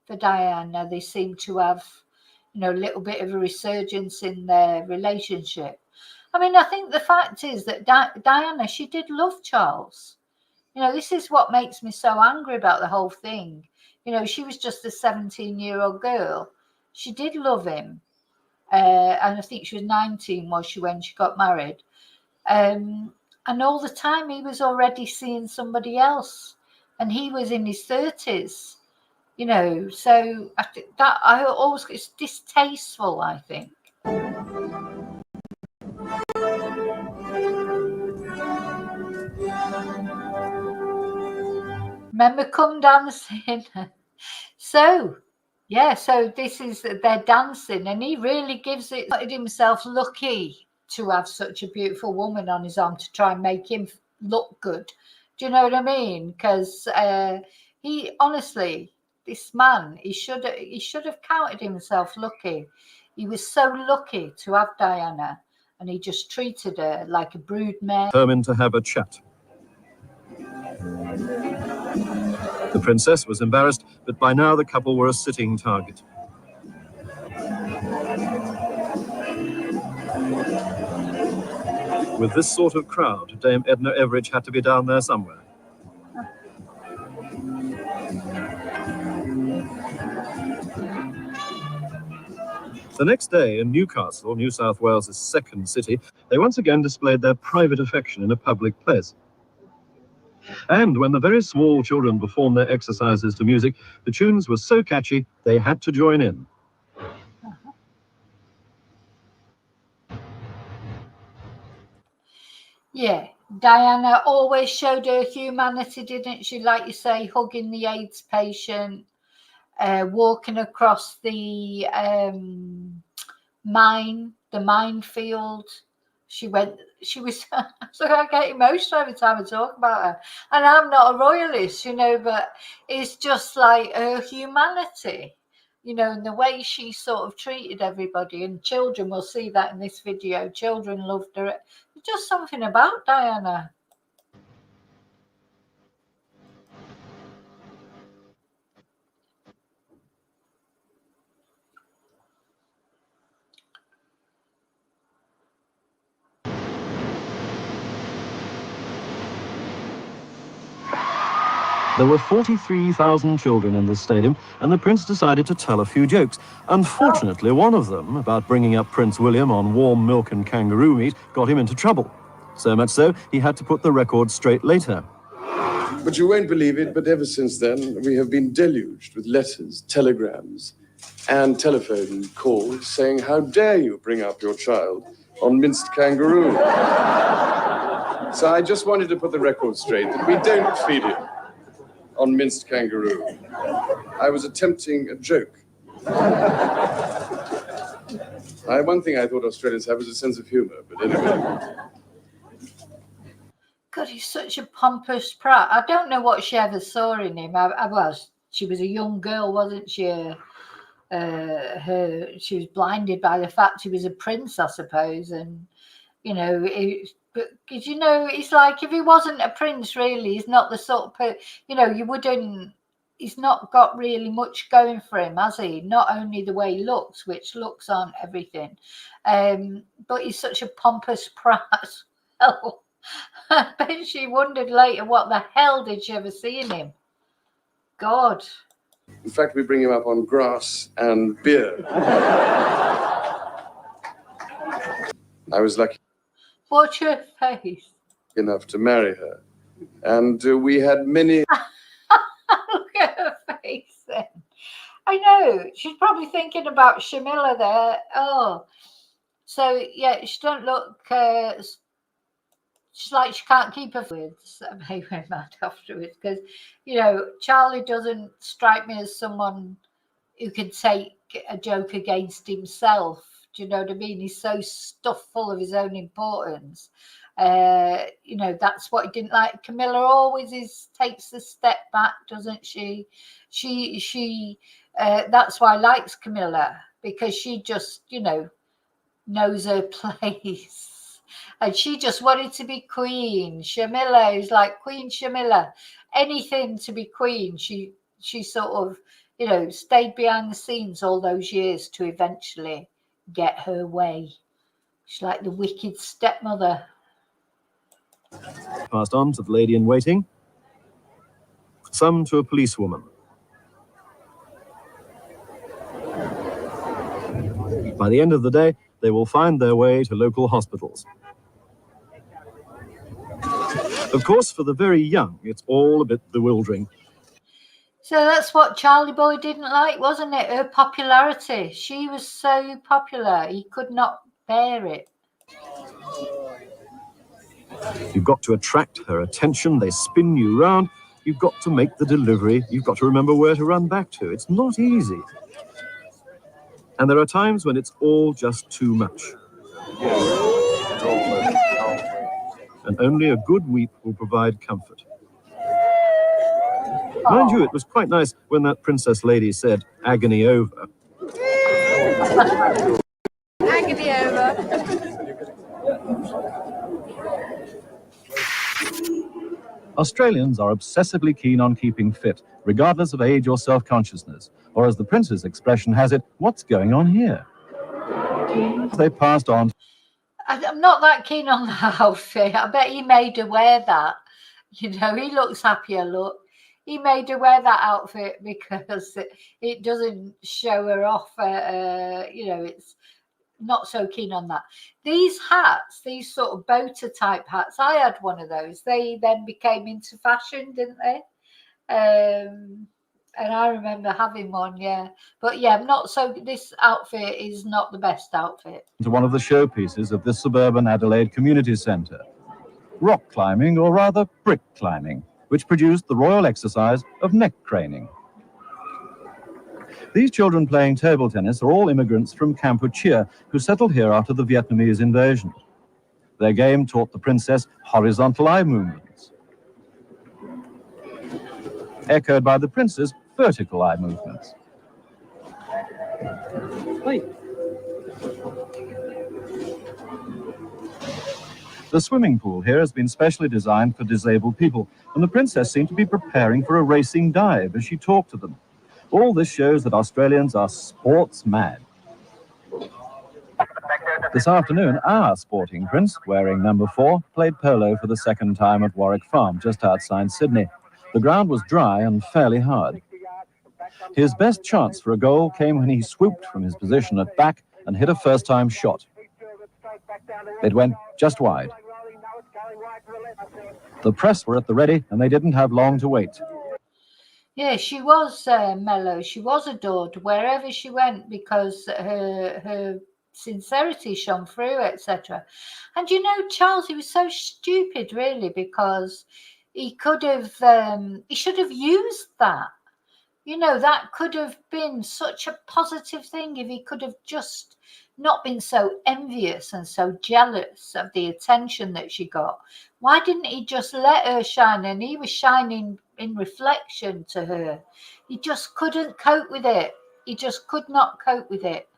A: for Diana. They seem to have, you know, a little bit of a resurgence in their relationship. I mean, I think the fact is that Diana, she did love Charles. You know, this is what makes me so angry about the whole thing. You know, she was just a 17-year-old girl. She did love him. And I think she was 19 was she when she got married. And all the time he was already seeing somebody else. And he was in his 30s. You know, so I think that it's distasteful, I think. Remember, come dancing. So, yeah, so this is, they're dancing, and he really gives it himself lucky to have such a beautiful woman on his arm to try and make him look good. Do you know what I mean? Because he honestly, this man, he should have counted himself lucky. He was so lucky to have Diana, and he just treated her like a brood mare.
D: Determined to have a chat. The princess was embarrassed, but by now the couple were a sitting target. With this sort of crowd, Dame Edna Everage had to be down there somewhere. The next day in Newcastle, New South Wales' second city, they once again displayed their private affection in a public place. And when the very small children performed their exercises to music, the tunes were so catchy, they had to join in.
A: Yeah, Diana always showed her humanity, didn't she? Like you say, hugging the AIDS patient, walking across the minefield. She was, so I get emotional every time I talk about her. And I'm not a royalist, you know, but it's just like her humanity, you know, and the way she sort of treated everybody. And children will see that in this video. Children loved her. There's just something about Diana.
D: There were 43,000 children in this stadium, and the Prince decided to tell a few jokes. Unfortunately, one of them, about bringing up Prince William on warm milk and kangaroo meat, got him into trouble. So much so, he had to put the record straight later.
B: But you won't believe it, but ever since then, we have been deluged with letters, telegrams, and telephone calls saying, how dare you bring up your child on minced kangaroo? So I just wanted to put the record straight that we don't feed him on minced kangaroo. I was attempting a joke. One thing I thought Australians have is a sense of humour, but anyway.
A: God, he's such a pompous prat. I don't know what she ever saw in him. She was a young girl, wasn't she? She was blinded by the fact he was a prince, I suppose. And, you know, because, you know, it's like if he wasn't a prince, really, he's not the sort of, you know, he's not got really much going for him, has he? Not only the way he looks, which looks aren't everything, but he's such a pompous prat. Oh, I bet she wondered later what the hell did she ever see in him. God.
B: In fact, we bring him up on grass and beer. I was lucky
A: Watch your face.
B: enough to marry her. And we had many...
A: Look at her face then. I know. She's probably thinking about Shamilla there. Oh. So, yeah, she don't look... she's like she can't keep her words. That made me mad afterwards. Because, you know, Charlie doesn't strike me as someone who can take a joke against himself. Do you know what I mean? He's so stuffed full of his own importance. You know, that's what he didn't like. Camilla always takes a step back, doesn't she? She that's why I likes Camilla, because she just, you know, knows her place. And she just wanted to be queen. Shamilla is like Queen Shamilla. Anything to be queen. She sort of, you know, stayed behind the scenes all those years to eventually get her way. She's like the wicked stepmother.
D: Passed on to the lady in waiting, some to a policewoman. By the end of the day, they will find their way to local hospitals. Of course, for the very young, it's all a bit bewildering.
A: So that's what Charlie Boy didn't like, wasn't it? Her popularity. She was so popular, he could not bear it.
D: You've got to attract her attention. They spin you round. You've got to make the delivery. You've got to remember where to run back to. It's not easy. And there are times when it's all just too much. And only a good weep will provide comfort. Mind you, it was quite nice when that princess lady said, agony over.
A: Agony over.
D: Australians are obsessively keen on keeping fit, regardless of age or self-consciousness. Or as the prince's expression has it, what's going on here? They passed on.
A: I'm not that keen on that outfit. I bet he made her wear that. You know, he looks happier, look. He made her wear that outfit because it doesn't show her off. You know, it's not so keen on that. These hats, these sort of boater type hats, I had one of those. They then became into fashion, didn't they? And I remember having one, yeah. But yeah, not so. This outfit is not the best outfit.
C: To one of the showpieces of this suburban Adelaide community centre. Rock climbing, or rather brick climbing, which produced the royal exercise of neck craning. These children playing table tennis are all immigrants from Kampuchea who settled here after the Vietnamese invasion. Their game taught the princess horizontal eye movements, echoed by the prince's vertical eye movements. Wait. The swimming pool here has been specially designed for disabled people, and the princess seemed to be preparing for a racing dive as she talked to them. All this shows that Australians are sports mad. This afternoon, our sporting prince, wearing number 4, played polo for the second time at Warwick Farm, just outside Sydney. The ground was dry and fairly hard. His best chance for a goal came when he swooped from his position at back and hit a first-time shot. It went just wide. The press were at the ready, and they didn't have long to wait.
A: Yeah, she was mellow. She was adored wherever she went because her sincerity shone through, etc. And you know, Charles, he was so stupid, really, because he could have, he should have used that. You know, that could have been such a positive thing if he could have just not been so envious and so jealous of the attention that she got. Why didn't he just let her shine? And he was shining in reflection to her. He just couldn't cope with it. He just could not cope with it.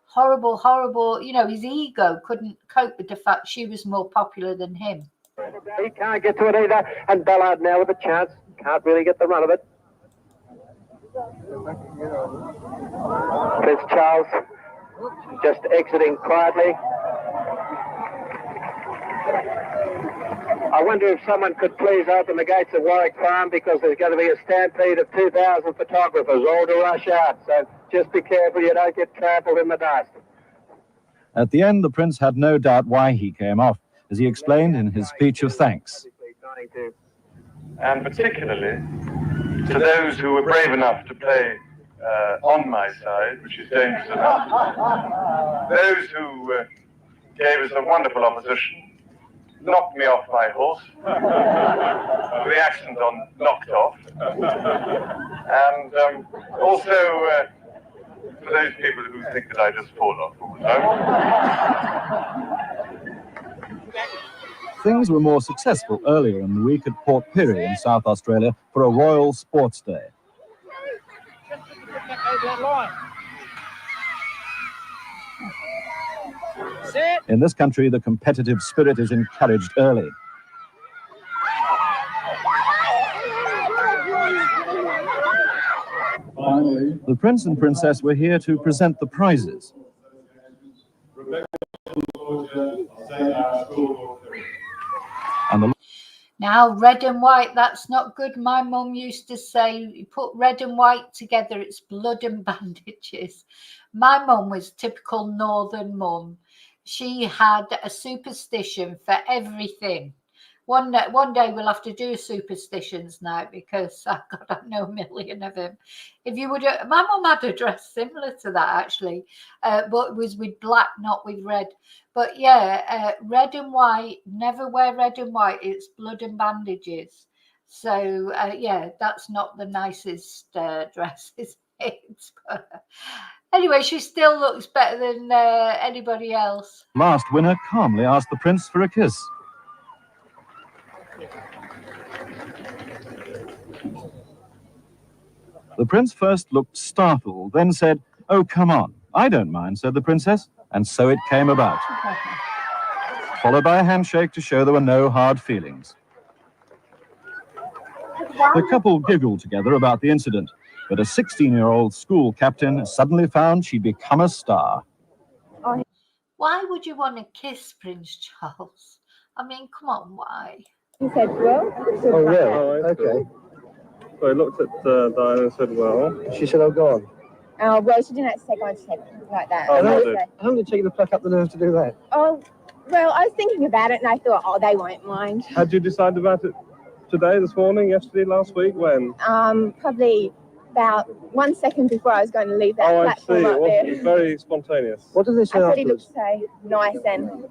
A: Horrible, horrible. You know, his ego couldn't cope with the fact she was more popular than him.
E: He can't get to it either. And Ballard now with a chance. Can't really get the run of it. Prince Charles just exiting quietly. I wonder if someone could please open the gates of Warwick Farm, because there's going to be a stampede of 2,000 photographers all to rush out. So just be careful you don't get trampled in the dust.
C: At the end, the prince had no doubt why he came off, as he explained in his speech of thanks.
F: And particularly to those who were brave enough to play on my side, which is dangerous enough. Those who gave us a wonderful opposition, knocked me off my horse, the accent on knocked off, and also for those people who think that I just fall off all the time.
C: Things were more successful earlier in the week at Port Pirie in South Australia for a Royal Sports Day. In this country, the competitive spirit is encouraged early. Finally, the prince and princess were here to present the prizes.
A: Now, red and white, that's not good. My mum used to say, you put red and white together, it's blood and bandages. My mum was typical northern mum. She had a superstition for everything. One day we'll have to do superstitions now, because I know a million of them. If you would, my mum had a dress similar to that actually, but it was with black, not with red. But yeah, red and white. Never wear red and white. It's blood and bandages. So yeah, that's not the nicest dress, is it? Anyway, she still looks better than anybody else.
C: Last winner calmly asked the prince for a kiss. The prince first looked startled, then said, "Oh, come on. I don't mind," said the princess. And so it came about. Followed by a handshake to show there were no hard feelings. The couple giggled together about the incident, but a 16-year-old school captain suddenly found she'd become a star.
A: Why would you want to kiss Prince Charles? I mean, come on, why?
G: He said, well.
D: Oh, yeah. Oh, okay. So I looked at Diana and said, well. She said, oh, go on.
G: Oh, well, she didn't have to say go on, she said like that.
D: Oh,
G: no,
D: how did it take you to pluck up the nerve to do that?
G: Oh, well, I was thinking about it and I thought, oh, they won't mind.
D: Had you decided about it today, this morning, yesterday, last week? When?
G: Probably about 1 second before I was going to leave that platform up there.
D: It was very spontaneous. What did they say
G: I thought he
D: afterwards?
G: looked so nice and...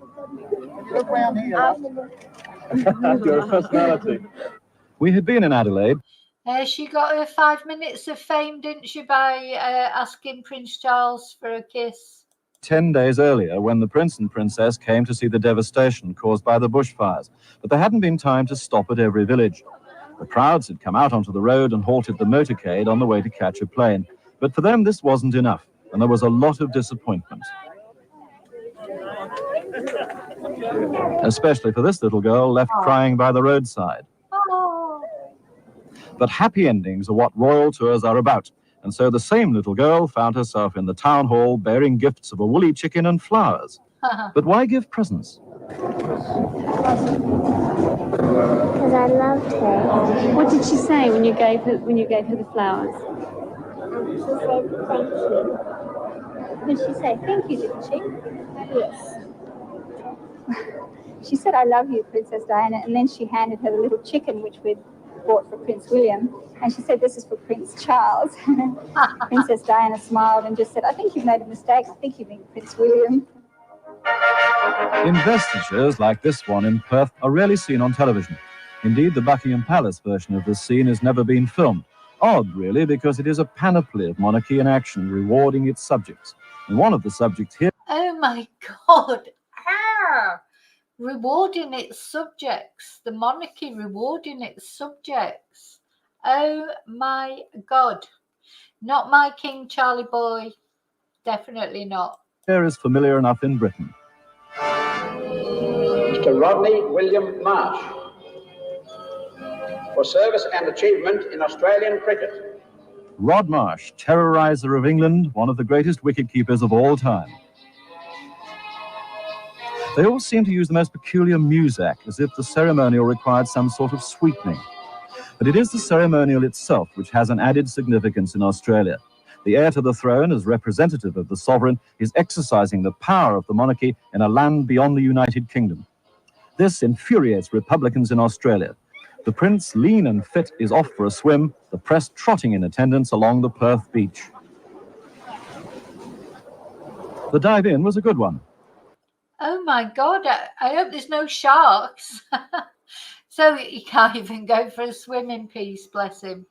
E: Look round here.
D: Your personality.
C: We had been in Adelaide.
A: She got her 5 minutes of fame, didn't she, by asking Prince Charles for a kiss?
C: 10 days earlier, when the Prince and Princess came to see the devastation caused by the bushfires, but there hadn't been time to stop at every village. The crowds had come out onto the road and halted the motorcade on the way to catch a plane. But for them, this wasn't enough, and there was a lot of disappointment. Especially for this little girl left crying by the roadside.
A: Oh.
C: But happy endings are what royal tours are about. And so the same little girl found herself in the town hall bearing gifts of a woolly chicken and flowers. But why give presents?
G: Because I loved her.
H: What did she say when you gave her the flowers?
G: She said, thank you.
H: Did she say thank you, didn't she?
G: Yes.
H: She said, I love you, Princess Diana, and then she handed her the little chicken which we'd bought for Prince William, and she said, this is for Prince Charles. Princess Diana smiled and just said, I think you've made a mistake. I think you mean Prince William.
C: Investitures like this one in Perth are rarely seen on television. Indeed, the Buckingham Palace version of this scene has never been filmed. Odd, really, because it is a panoply of monarchy in action, rewarding its subjects. And one of the subjects here...
A: Oh, my God. Rewarding its subjects. The monarchy rewarding its subjects. Oh, my God. Not my King Charlie boy. Definitely not.
C: Here is familiar enough in Britain.
I: Mr. Rodney William Marsh, for service and achievement in Australian cricket.
C: Rod Marsh, terrorizer of England, one of the greatest wicket-keepers of all time. They all seem to use the most peculiar muzak, as if the ceremonial required some sort of sweetening. But it is the ceremonial itself which has an added significance in Australia. The heir to the throne, as representative of the sovereign, is exercising the power of the monarchy in a land beyond the United Kingdom. This infuriates Republicans in Australia. The Prince, lean and fit, is off for a swim, the press trotting in attendance along the Perth beach. The dive-in was a good one.
A: Oh, my God. I hope there's no sharks. So he can't even go for a swimming piece, bless him.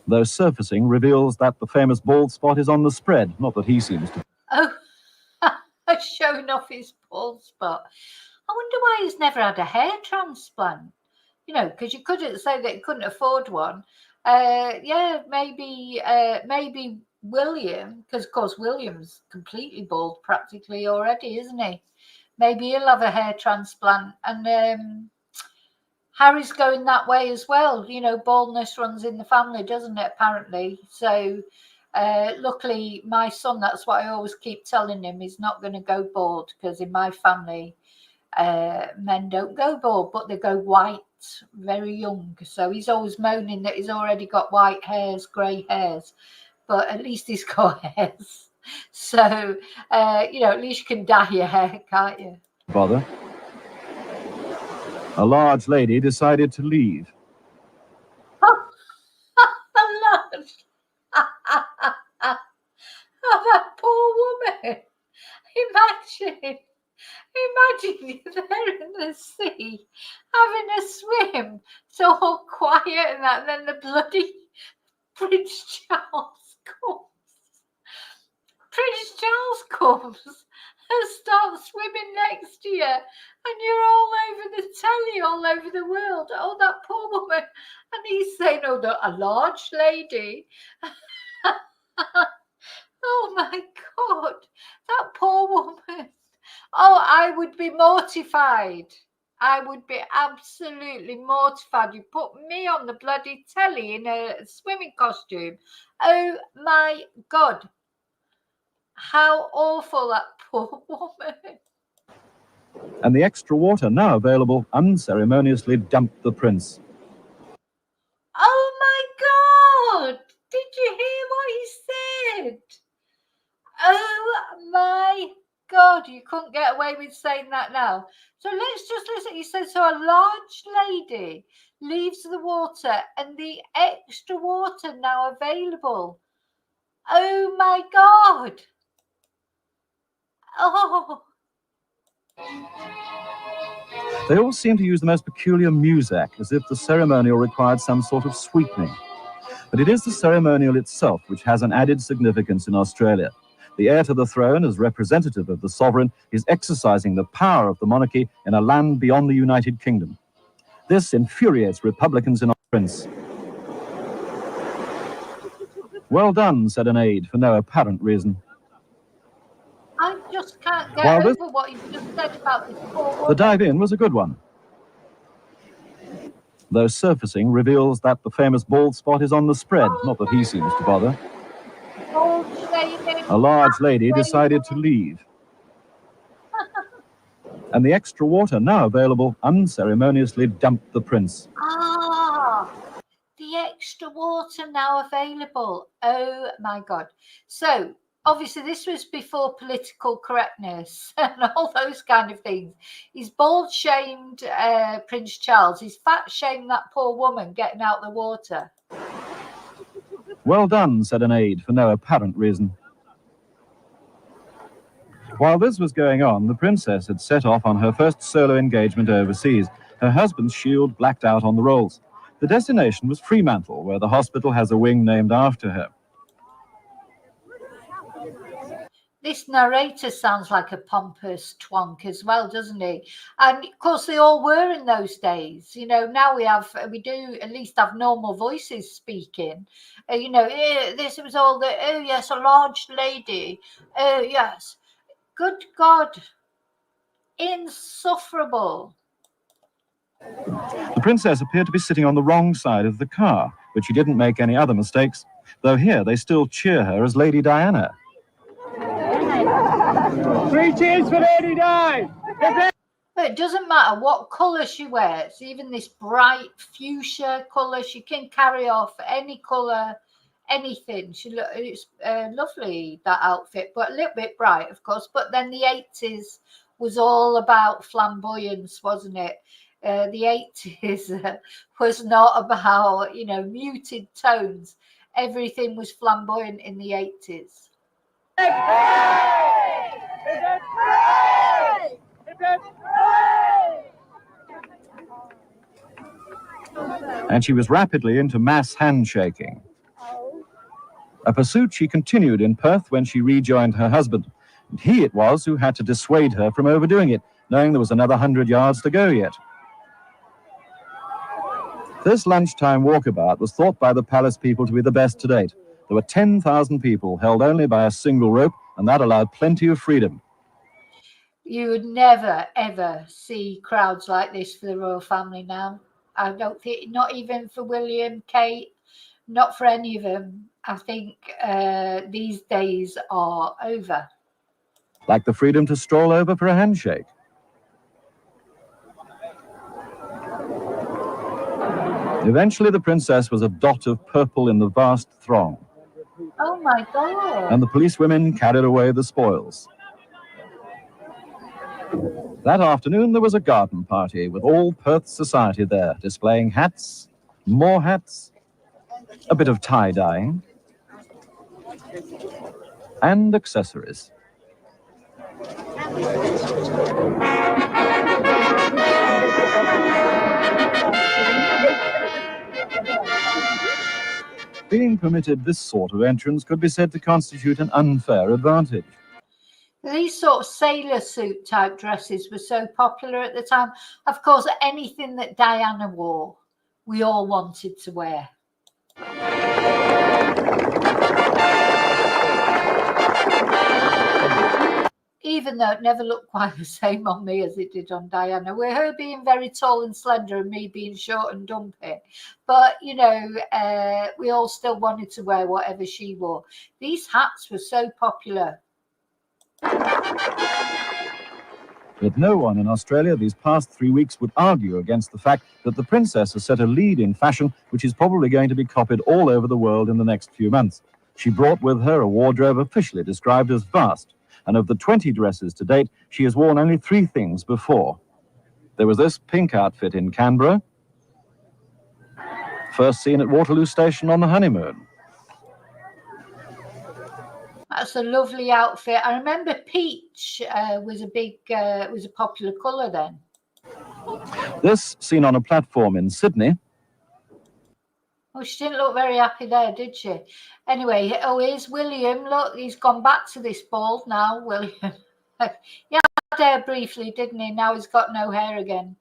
C: Though surfacing reveals that the famous bald spot is on the spread, not that he seems to.
A: Oh, showing off his bald spot. I wonder why he's never had a hair transplant. You know, because you couldn't say that he couldn't afford one. Yeah, maybe William, because of course William's completely bald practically already, isn't he? Maybe he'll have a hair transplant. And Harry's going that way as well. You know, baldness runs in the family, doesn't it, apparently? So luckily, my son, that's what I always keep telling him, he's not going to go bald, because in my family, men don't go bald, but they go white very young. So he's always moaning that he's already got white hairs, grey hairs, but at least he's got hairs. So, you know, at least you can dye your hair, can't you?
C: Bother. A large lady decided to leave.
A: Oh, that poor woman. Imagine you're there in the sea, having a swim, so all quiet and that, and then the bloody Prince Charles comes. Prince Charles comes and starts swimming next to you, and you're all over the telly, all over the world. Oh, that poor woman. And he's saying, oh, a large lady. Oh, my God. That poor woman. Oh, I would be mortified. I would be absolutely mortified. You put me on the bloody telly in a swimming costume. Oh, my God. How awful, that poor woman.
C: And the extra water now available unceremoniously dumped the prince.
A: Oh my God! Did you hear what he said? Oh my God, you couldn't get away with saying that now. So let's just listen. He says, so a large lady leaves the water and the extra water now available. Oh my God. Oh.
C: They all seemed to use the most peculiar music, as if the ceremonial required some sort of sweetening. But it is the ceremonial itself which has an added significance in Australia. The heir to the throne, as representative of the sovereign, is exercising the power of the monarchy in a land beyond the United Kingdom. This infuriates Republicans in our prince. Well done, said an aide, for no apparent reason.
A: I just can't get over what you've just said about this poor woman.
C: The dive in was a good one, though surfacing reveals that the famous bald spot is on the spread, not that he seems to bother. A large lady decided to leave. And the extra water now available unceremoniously dumped the prince.
A: Ah, the extra water now available. Oh my God. So obviously this was before political correctness and all those kind of things. He's bald shamed Prince Charles. He's fat shamed that poor woman getting out the water.
C: Well done, said an aide, for no apparent reason. While this was going on, the princess had set off on her first solo engagement overseas. Her husband's shield blacked out on the rolls. The destination was Fremantle, where the hospital has a wing named after her.
A: This narrator sounds like a pompous twonk as well, doesn't he? And of course they all were in those days. You know, now we do at least have normal voices speaking. You know, this was all the, oh yes, a large lady. Oh yes. Good God. Insufferable.
C: The princess appeared to be sitting on the wrong side of the car, but she didn't make any other mistakes, though here they still cheer her as Lady Diana.
E: 3 cheers for Lady Di!
A: It doesn't matter what colour she wears, even this bright fuchsia colour, she can carry off any colour, anything. It's lovely, that outfit, but a little bit bright, of course. But then the 80s was all about flamboyance, wasn't it? The 80s was not about, you know, muted tones. Everything was flamboyant in the 80s.
C: And she was rapidly into mass handshaking. A pursuit she continued in Perth when she rejoined her husband. And he it was who had to dissuade her from overdoing it, knowing there was another 100 yards to go yet. This lunchtime walkabout was thought by the palace people to be the best to date. There were 10,000 people held only by a single rope, and that allowed plenty of freedom.
A: You would never, ever see crowds like this for the royal family now. I don't think, not even for William, Kate, not for any of them. I think these days are over.
C: Like the freedom to stroll over for a handshake. Eventually, the princess was a dot of purple in the vast throng.
A: Oh my God.
C: And the policewomen carried away the spoils. That afternoon, there was a garden party with all Perth society there, displaying hats, more hats, a bit of tie-dyeing, and accessories. Being permitted this sort of entrance could be said to constitute an unfair advantage.
A: These sort of sailor suit type dresses were so popular at the time. Of course, anything that Diana wore, we all wanted to wear. Even though it never looked quite the same on me as it did on Diana, with her being very tall and slender and me being short and dumpy. But, you know, we all still wanted to wear whatever she wore. These hats were so popular.
C: But no one in Australia these past 3 weeks would argue against the fact that the princess has set a lead in fashion, which is probably going to be copied all over the world in the next few months. She brought with her a wardrobe officially described as vast, and of the 20 dresses to date, she has worn only 3 things before. There was this pink outfit in Canberra, first seen at Waterloo Station on the honeymoon.
A: That's a lovely outfit. I remember peach was a popular colour then.
C: This seen on a platform in Sydney.
A: Oh, she didn't look very happy there, did she? Anyway, oh, here's William. Look, he's gone back to this bald now, William. He had hair briefly, didn't he? Now he's got no hair again.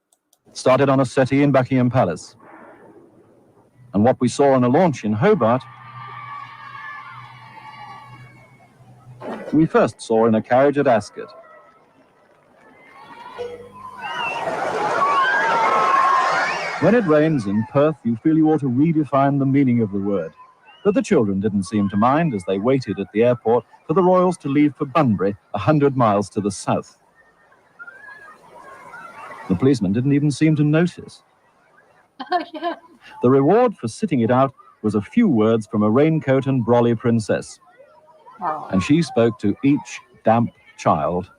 C: Started on a settee in Buckingham Palace. And what we saw on a launch in Hobart, we first saw in a carriage at Ascot. When it rains in Perth, you feel you ought to redefine the meaning of the word. But the children didn't seem to mind as they waited at the airport for the royals to leave for Bunbury, 100 miles to the south. The policeman didn't even seem to notice.
A: Oh, yeah.
C: The reward for sitting it out was a few words from a raincoat and brolly princess.
A: Oh.
C: And she spoke to each damp child.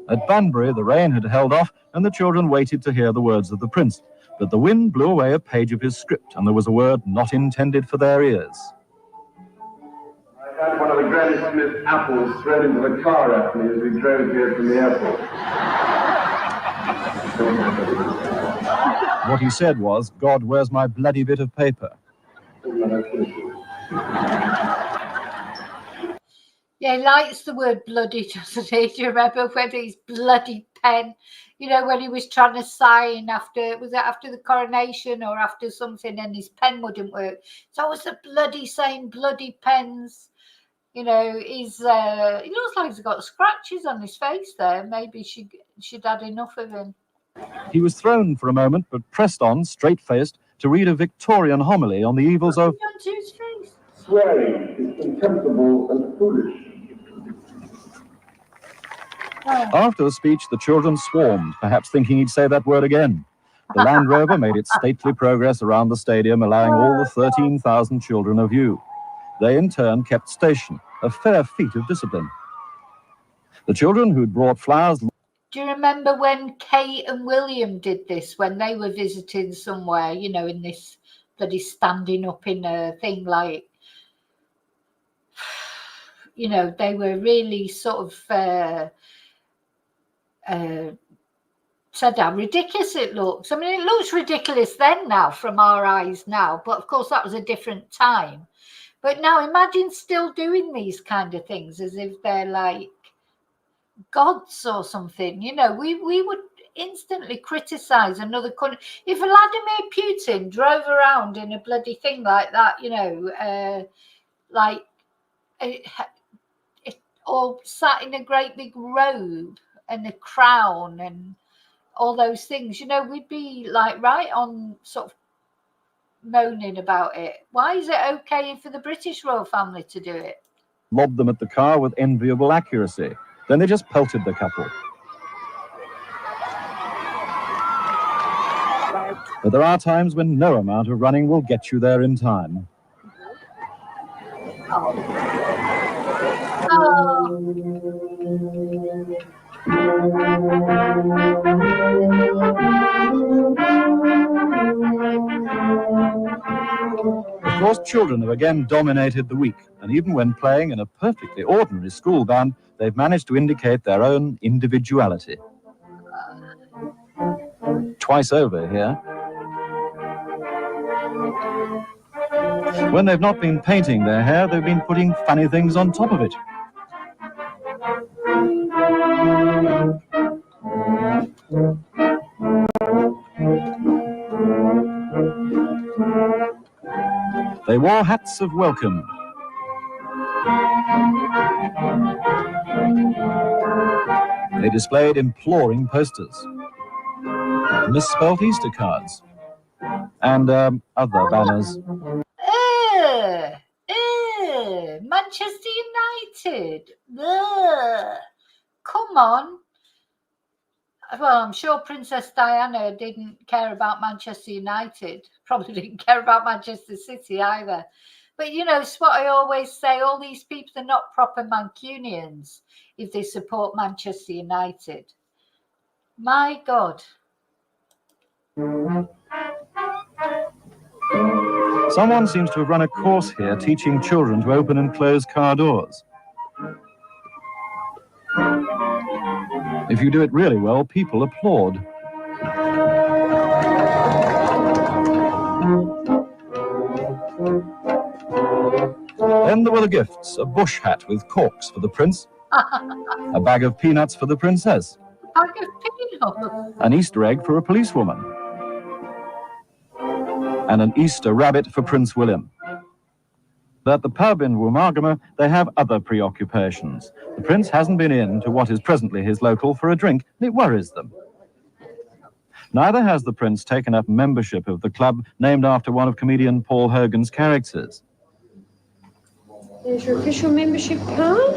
C: At Bunbury, the rain had held off, and the children waited to hear the words of the prince. But the wind blew away a page of his script, and there was a word not intended for their ears.
B: I had one of the Granny Smith apples thrown into the car at me as we drove here from the airport.
C: What he said was, "God, where's my bloody bit of paper?"
A: Yeah, he likes the word bloody, doesn't he? Do you remember when his bloody pen, you know, when he was trying to sign after, was it after the coronation or after something, and his pen wouldn't work? It's always the bloody same bloody pens. You know, he's he looks like he's got scratches on his face there. Maybe she'd had enough of him.
C: He was thrown for a moment, but pressed on, straight-faced, to read a Victorian homily on the evils of...
A: Done to his face?
B: Swearing is contemptible and foolish.
A: Oh.
C: After the speech, the children swarmed, perhaps thinking he'd say that word again. The Land Rover made its stately progress around the stadium, allowing all the 13,000 children a view. They, in turn, kept station, a fair feat of discipline. The children who'd brought flowers...
A: Do you remember when Kate and William did this, when they were visiting somewhere, you know, in this bloody standing up in a thing like, you know, they were really sort of said how ridiculous it looks. I mean, it looks ridiculous then now from our eyes now, but of course that was a different time. But now imagine still doing these kind of things as if they're like gods or something. You know, we would instantly criticize another country. If Vladimir Putin drove around in a bloody thing like that, you know, or sat in a great big robe and a crown and all those things, you know, we'd be like right on sort of moaning about it. Why is it okay for the British royal family to do it?
C: Lobbed them at the car with enviable accuracy. Then they just pelted the couple. But there are times when no amount of running will get you there in time. Of course, children have again dominated the week, and even when playing in a perfectly ordinary school band, they've managed to indicate their own individuality. Twice over here. When they've not been painting their hair, they've been putting funny things on top of it. They wore hats of welcome. They displayed imploring posters, misspelt Easter cards, and other banners.
A: Manchester United. Ugh. Come on. Well, I'm sure Princess Diana didn't care about Manchester United. Probably didn't care about Manchester City either. But, you know, it's what I always say. All these people are not proper Mancunians if they support Manchester United. My God.
C: Someone seems to have run a course here teaching children to open and close car doors. If you do it really well, people applaud. Then there were the gifts, a bush hat with corks for the prince, a bag of peanuts for the princess,
A: A bag of peanuts,
C: an Easter egg for a policewoman, and an Easter rabbit for Prince William. At the pub in Womargama, they have other preoccupations. The prince hasn't been in to what is presently his local for a drink, and it worries them. Neither has the prince taken up membership of the club named after one of comedian Paul Hogan's characters.
J: There's your official membership card.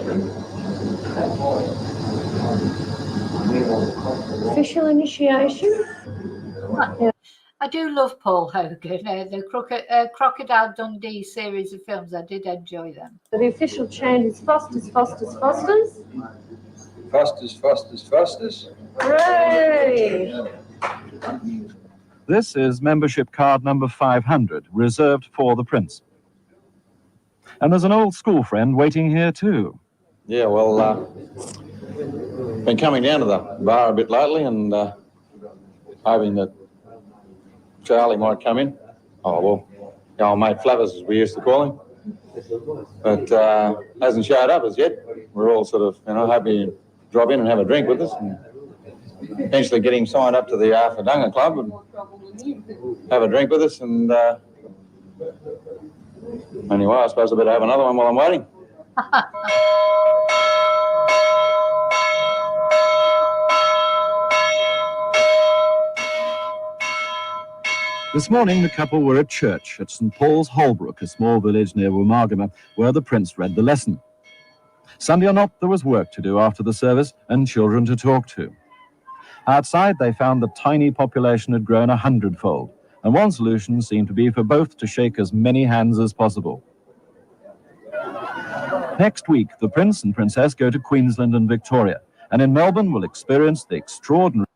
J: Official initiation.
A: I do love Paul Hogan. The Crocodile Dundee series of films, I did enjoy them.
J: The official chant is Fosters, Fosters, Fosters.
K: Fosters, Fosters, Fosters.
J: Hooray!
C: This is membership card number 500, reserved for the prince. And there's an old school friend waiting here too.
K: Yeah, well, been coming down to the bar a bit lately and hoping that Charlie might come in. Oh, well, the old mate Flavers, as we used to call him. But hasn't showed up as yet. We're all sort of, hoping he'd drop in and have a drink with us and eventually get him signed up to the Arthur Club and have a drink with us. And anyway, I suppose I better have another one while I'm waiting.
C: This morning, the couple were at church at St. Paul's Holbrook, a small village near Womargama, where the prince read the lesson. Sunday or not, there was work to do after the service and children to talk to. Outside, they found the tiny population had grown 100-fold, and one solution seemed to be for both to shake as many hands as possible. Next week, the prince and princess go to Queensland and Victoria, and in Melbourne will experience the extraordinary...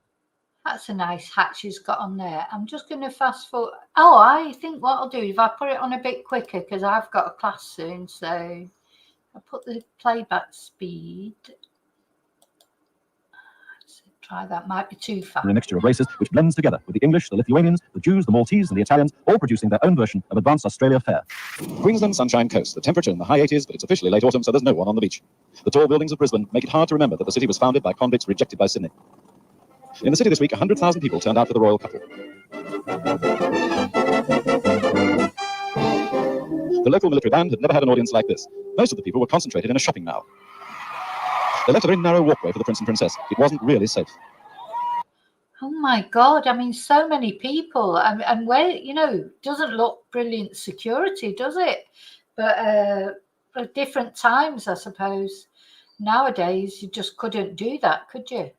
A: That's a nice hat she's got on there. I'm just going to fast forward. Oh, I think what I'll do is I put it on a bit quicker because I've got a class soon. So I'll put the playback speed. Let's try that. Might be too fast.
C: A mixture of races which blends together with the English, the Lithuanians, the Jews, the Maltese and the Italians, all producing their own version of Advanced Australia Fare. Queensland Sunshine Coast. The temperature in the high 80s, but it's officially late autumn, so there's no one on the beach. The tall buildings of Brisbane make it hard to remember that the city was founded by convicts rejected by Sydney. In the city this week, 100,000 people turned out for the royal couple. The local military band had never had an audience like this. Most of the people were concentrated in a shopping mall. They left a very narrow walkway for the prince and princess. It wasn't really safe.
A: Oh my God, I mean, so many people. And where, doesn't look brilliant security, does it? But at different times, I suppose. Nowadays, you just couldn't do that, could you?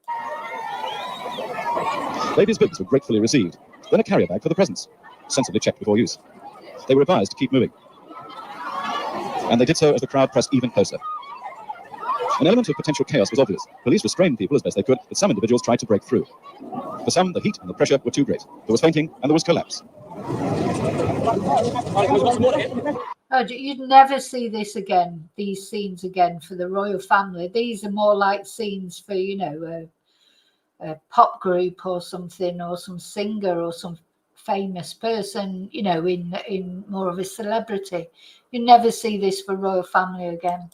C: Ladies' bibs were gratefully received. Then a carrier bag for the presents, sensibly checked before use. They were advised to keep moving. And they did so as the crowd pressed even closer. An element of potential chaos was obvious. Police restrained people as best they could, but some individuals tried to break through. For some, the heat and the pressure were too great. There was fainting and there was collapse.
A: Oh, you'd never see this again, these scenes again for the royal family. These are more like scenes for, a pop group or something, or some singer or some famous person, in more of a celebrity. You never see this for royal family again.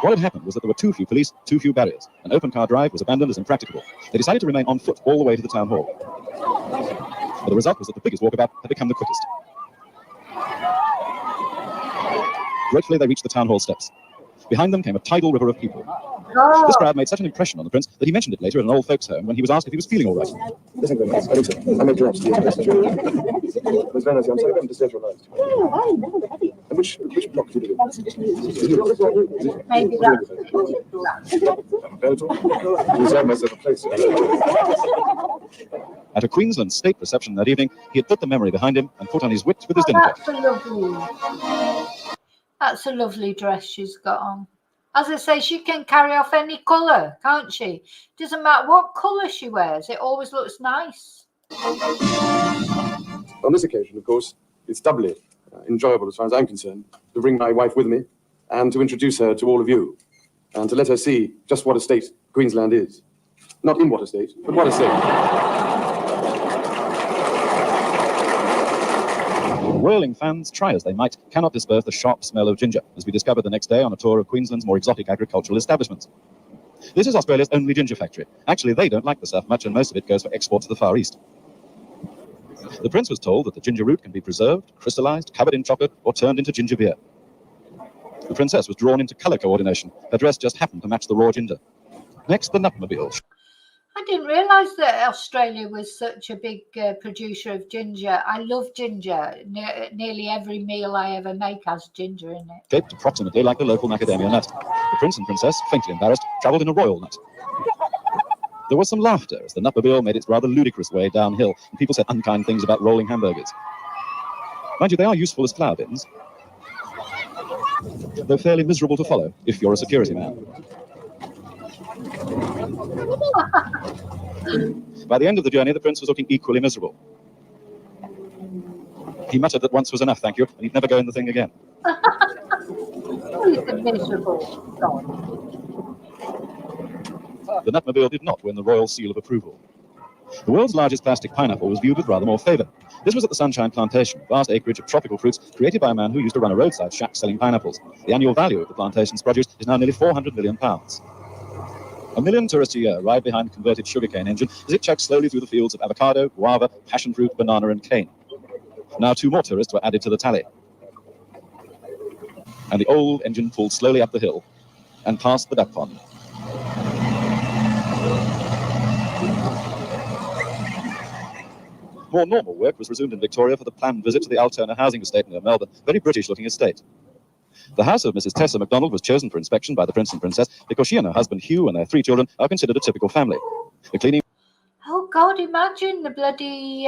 C: What had happened was that there were too few police, too few barriers. An open car drive was abandoned as impracticable. They decided to remain on foot all the way to the town hall. But the result was that the biggest walkabout had become the quickest. Gratefully, they reached the town hall steps. Behind them came a tidal river of people.
A: Oh.
C: This crowd made such an impression on the prince that he mentioned it later at an old folks' home when he was asked if he was feeling all right.
B: I made giraffes. It's very nice. I'm sorry, I haven't disturbed your life. And which block did you do?
A: Maybe
B: Reserve myself a place.
C: At a Queensland state reception that evening, he had put the memory behind him and put on his wit with his dinner coat.
A: That's a lovely dress she's got on. As I say, she can carry off any colour, can't she? Doesn't matter what colour she wears, it always looks nice.
B: On this occasion, of course, it's doubly enjoyable as far as I'm concerned to bring my wife with me and to introduce her to all of you and to let her see just what a state Queensland is. Not in what a state, but what a state.
C: Whirling fans, try as they might, cannot disperse the sharp smell of ginger, as we discovered the next day on a tour of Queensland's more exotic agricultural establishments. This is Australia's only ginger factory. Actually, they don't like the stuff much, and most of it goes for export to the Far East. The prince was told that the ginger root can be preserved, crystallized, covered in chocolate, or turned into ginger beer. The princess was drawn into colour coordination. Her dress just happened to match the raw ginger. Next, the nutmobile.
A: I didn't realise that Australia was such a big producer of ginger. I love ginger. Nearly every meal I ever make has ginger in it.
C: Shaped approximately like the local macadamia nut. The prince and princess, faintly embarrassed, travelled in a royal nut. There was some laughter as the nutmobile made its rather ludicrous way downhill, and people said unkind things about rolling hamburgers. Mind you, they are useful as flour bins, though fairly miserable to follow if you're a security man. By the end of the journey, the prince was looking equally miserable. He muttered that once was enough, thank you, and he'd never go in the thing again.
A: He's a miserable dog.
C: The nutmobile did not win the royal seal of approval. The world's largest plastic pineapple was viewed with rather more favour. This was at the Sunshine Plantation, a vast acreage of tropical fruits created by a man who used to run a roadside shack selling pineapples. The annual value of the plantation's produce is now nearly £400 million. A million tourists a year ride behind the converted sugarcane engine as it chugs slowly through the fields of avocado, guava, passion fruit, banana and cane. Now 2 more tourists were added to the tally. And the old engine pulled slowly up the hill and past the duck pond. More normal work was resumed in Victoria for the planned visit to the Altona housing estate near Melbourne, very British-looking estate. The house of Mrs. Tessa MacDonald was chosen for inspection by the Prince and Princess because she and her husband Hugh and their 3 children are considered a typical family. The cleaning...
A: Oh, God, imagine the bloody,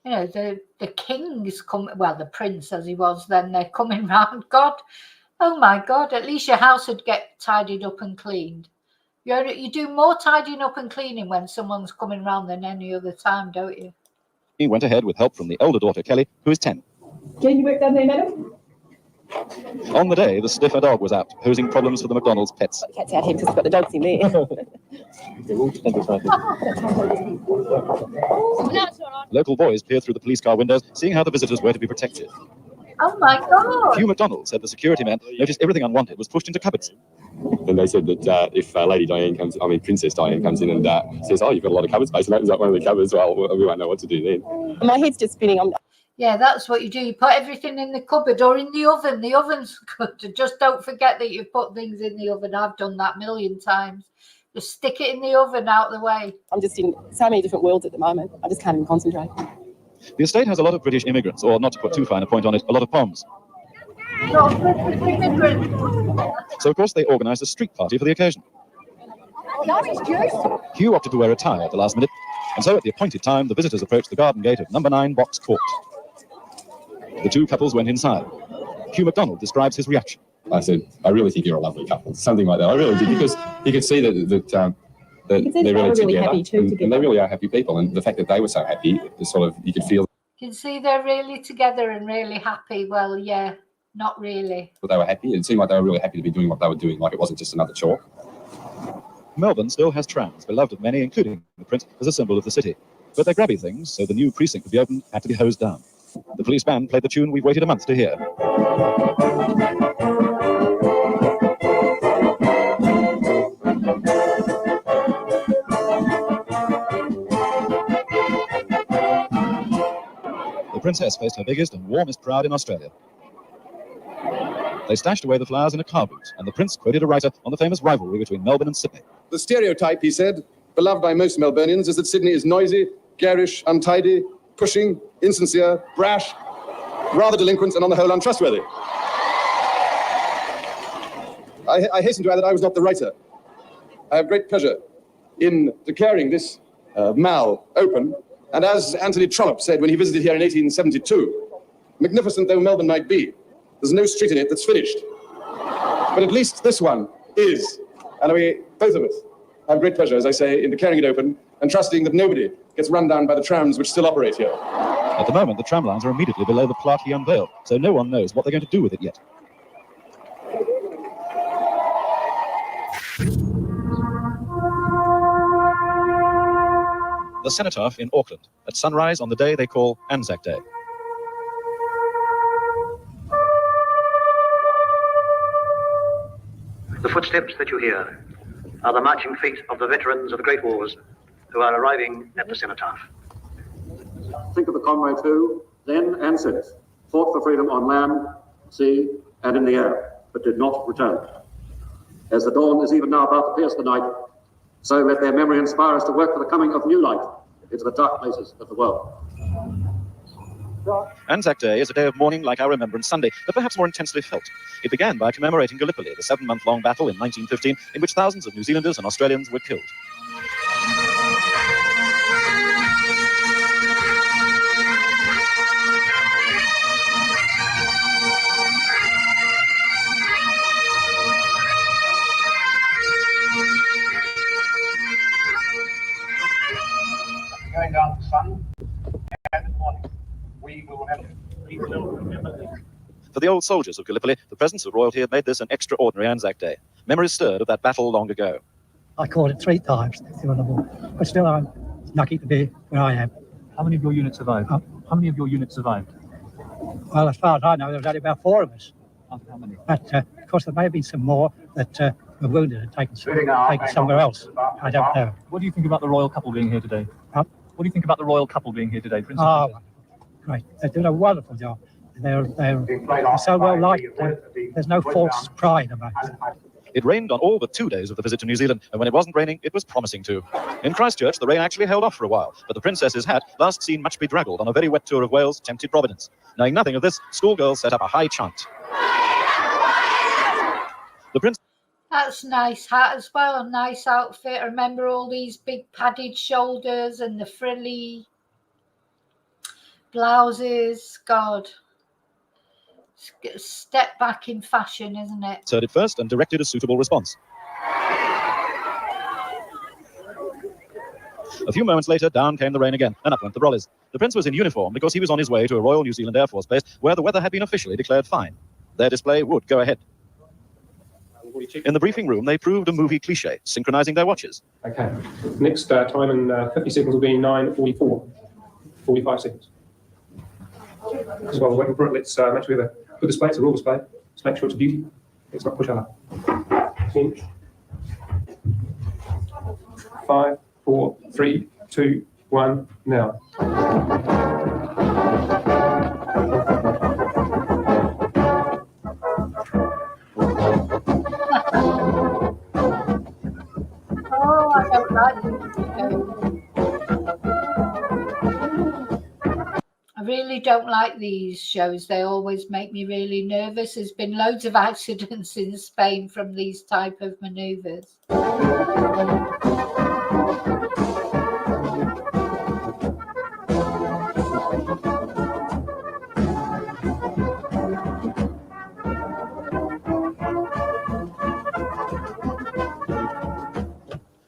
A: the kings come, well, the prince as he was then, they're coming round. God, oh my God, at least your house would get tidied up and cleaned. You do more tidying up and cleaning when someone's coming round than any other time, don't you?
C: He went ahead with help from the elder daughter, Kelly, who is 10.
L: Can you work down there, madam?
C: On the day, the sniffer dog was out, posing problems for the McDonald's pets.
L: The cat's out here because it's got the dogs in there.
C: Local boys peered through the police car windows, seeing how the visitors were to be protected.
A: Oh, my God.
C: Hugh MacDonald said the security man noticed everything unwanted was pushed into cupboards.
M: And they said that if Princess Diane comes in and says, oh, you've got a lot of cupboard space, and opens up one of the cupboards, well, we won't know what to do then.
L: My head's just spinning.
A: Yeah, that's what you do. You put everything in the cupboard or in the oven. The oven's good. Just don't forget that you've put things in the oven. I've done that 1,000,000 times. Just stick it in the oven out of the way.
L: I'm just in so many different worlds at the moment. I just can't even concentrate.
C: The estate has a lot of British immigrants, or not to put too fine a point on it, a lot of Poms.
A: Not British immigrants.
C: So, of course, they organised a street party for the occasion. Hugh opted to wear a tie at the last minute, and so at the appointed time, the visitors approached the garden gate of number 9 Box Court. The 2 couples went inside. Hugh MacDonald describes his reaction.
M: I said, I really think you're a lovely couple. Something like that. I really did, because you could see that they're really together,
L: happy too,
M: and they really are happy people. And the fact that they were so happy, you could feel
A: You can see they're really together and really happy. Well, yeah, not really.
M: that they were happy. It seemed like they were really happy to be doing what they were doing, like it wasn't just another chore.
C: Melbourne still has trams, beloved of many, including the Prince, as a symbol of the city. But they're grabby things, so the new precinct to be opened had to be hosed down. The police band played the tune we've waited a month to hear. The princess faced her biggest and warmest crowd in Australia. They stashed away the flowers in a car boot, and the Prince quoted a writer on the famous rivalry between Melbourne and Sydney.
B: The stereotype, he said, beloved by most Melburnians, is that Sydney is noisy, garish, untidy, pushing, insincere, brash, rather delinquent, and on the whole untrustworthy. I hasten to add that I was not the writer. I have great pleasure in declaring this Mall open, and as Anthony Trollope said when he visited here in 1872, magnificent though Melbourne might be, there's no street in it that's finished. But at least this one is, and we, both of us, have great pleasure, as I say, in declaring it open and trusting that nobody gets run down by the trams which still operate here.
C: At the moment, the tram lines are immediately below the plot he unveiled, so no one knows what they're going to do with it yet. The Cenotaph in Auckland, at sunrise on the day they call Anzac Day.
N: The footsteps that you hear are the marching feet of the veterans of the Great Wars who are arriving at the Cenotaph.
I: Think of the comrades who, then and since, fought for freedom on land, sea, and in the air, but did not return. As the dawn is even now about to pierce the night, so let their memory inspire us to work for the coming of new light into the dark places of the world.
C: Anzac Day is a day of mourning like our Remembrance Sunday, but perhaps more intensely felt. It began by commemorating Gallipoli, the 7-month-long battle in 1915, in which thousands of New Zealanders and Australians were killed.
I: Going down the sun and in the morning, we will remember.
C: For the old soldiers of Gallipoli, the presence of royalty had made this an extraordinary Anzac Day. Memories stirred of that battle long ago.
O: I called it 3 times, but still I'm lucky to be where I am.
P: How many of your units survived? How many of your units survived?
O: Well, as far as I know, there was only about 4 of us.
P: How many?
O: But, of course, there may have been some more that were wounded and taken somewhere else. I don't know.
P: What do you think about the royal couple being here today? What do you think about the royal couple being here today, Prince?
O: Oh, great. They're doing a wonderful job. They're so well liked. There's no false pride about it.
C: It rained on all but 2 days of the visit to New Zealand, and when it wasn't raining, it was promising to. In Christchurch, the rain actually held off for a while, but the princess's hat, last seen much bedraggled on a very wet tour of Wales, tempted Providence. Knowing nothing of this, schoolgirls set up a high chant. The prince...
A: That's a nice hat as well, a nice outfit. I remember all these big padded shoulders and the frilly blouses. God. Step back in fashion, isn't it?
C: Heard it first and directed a suitable response. A few moments later, down came the rain again, and up went the brollies. The prince was in uniform because he was on his way to a Royal New Zealand Air Force base where the weather had been officially declared fine. Their display would go ahead. In the briefing room, they proved a movie cliche, synchronizing their watches.
Q: Okay. Next time in 50 seconds will be 9:44. 45 seconds. So while we're waiting for it, let's make sure we have a good display. It's a raw display. Let's make sure it's a beauty. Let's not push out. 10, 5, 4, 3, 2, 1, now.
A: Oh, I don't like it. I really don't like these shows. They always make me really nervous. There's been loads of accidents in Spain from these type of manoeuvres.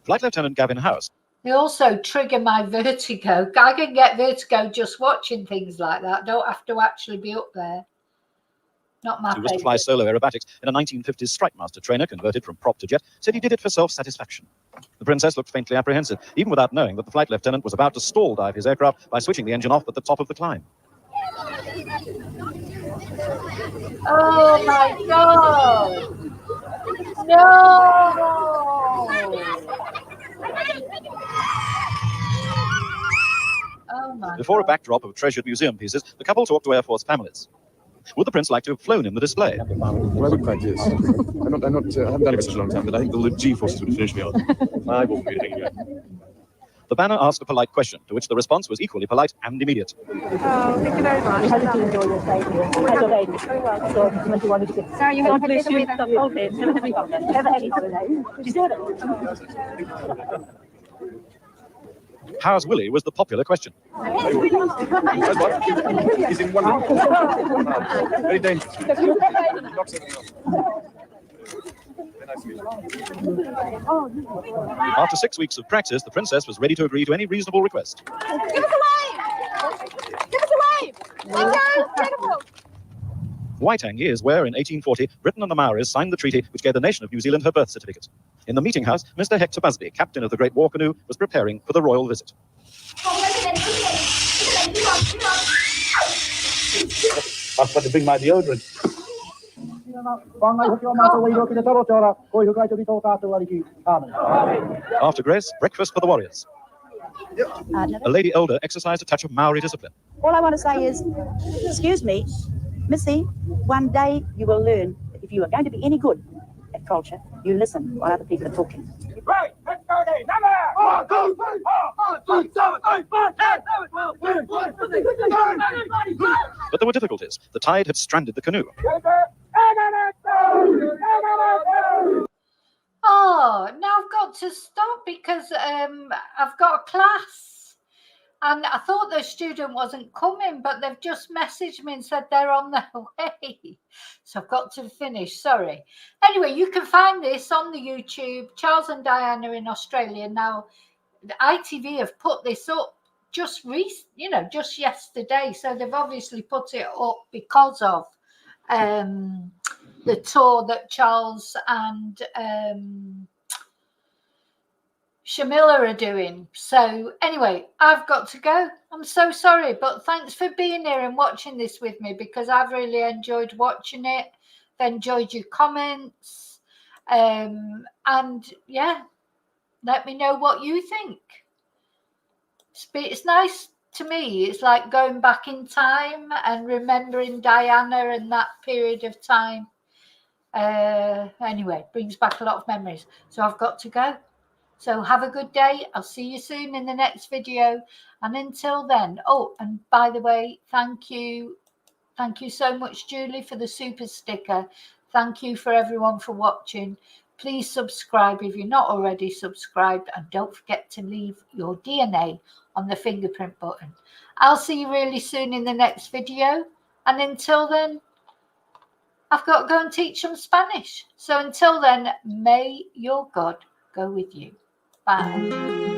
C: Flight Lieutenant Gavin House.
A: They also trigger my vertigo. I can get vertigo just watching things like that. I don't have to actually be up there. Not my
C: who was to
A: favourite.
C: fly solo aerobatics in a 1950s Strike Master trainer converted from prop to jet, said he did it for self-satisfaction. The princess looked faintly apprehensive, even without knowing that the flight lieutenant was about to stall dive his aircraft by switching the engine off at the top of the climb.
A: Oh my God! No! Oh my
C: Before
A: God.
C: a backdrop of treasured museum pieces, the couple talked to Air Force families. Would the prince like to have flown in the display?
M: Well, I would quite, yes. I haven't done it for such a long time, but I think the G-forces would finish me off. I won't be doing it.
C: The banner asked a polite question, to which the response was equally polite and immediate.
J: Oh, thank you very much.
L: How did you enjoy your stay here? How's your baby?
J: Very well.
L: So, what do you want to say?
J: Sorry, you
L: God
J: want to
L: bless
J: take
L: you.
J: it with
L: Hold it. Have a happy holiday. Deserve it.
C: How's Willie was the popular question.
M: He's in one. Very dangerous. Knocks everything off.
C: After 6 weeks of practice, the princess was ready to agree to any reasonable request.
G: Give us a wave! Give us a wave! Beautiful!
C: Waitangi is where, in 1840, Britain and the Maoris signed the treaty which gave the nation of New Zealand her birth certificate. In the meeting house, Mr. Hector Busby, captain of the Great War Canoe, was preparing for the royal visit.
O: I've got to bring my deodorant.
C: After grace, breakfast for the warriors. A lady elder exercised a touch of Maori discipline.
L: All I want to say is, excuse me, Missy, one day you will learn that if you are going to be any good at culture, you listen while other people are talking.
C: But there were difficulties. The tide had stranded the canoe.
A: Oh, now I've got to stop because I've got a class. And I thought the student wasn't coming, but they've just messaged me and said they're on their way. So I've got to finish, sorry. Anyway, you can find this on the YouTube, Charles and Diana in Australia. Now, the ITV have put this up just yesterday. So they've obviously put it up because of the tour that Charles and Shamilla are doing. So anyway, I've got to go. I'm so sorry, but thanks for being here and watching this with me, because I've really enjoyed watching it. I've enjoyed your comments. And yeah, let me know what you think. It's nice to me. It's like going back in time and remembering Diana and that period of time. Anyway, brings back a lot of memories. So I've got to go. So have a good day. I'll see you soon in the next video. And until then, oh, and by the way, thank you. Thank you so much, Julie, for the super sticker. Thank you for everyone for watching. Please subscribe if you're not already subscribed. And don't forget to leave your DNA on the fingerprint button. I'll see you really soon in the next video. And until then, I've got to go and teach some Spanish. So until then, may your God go with you. Bye.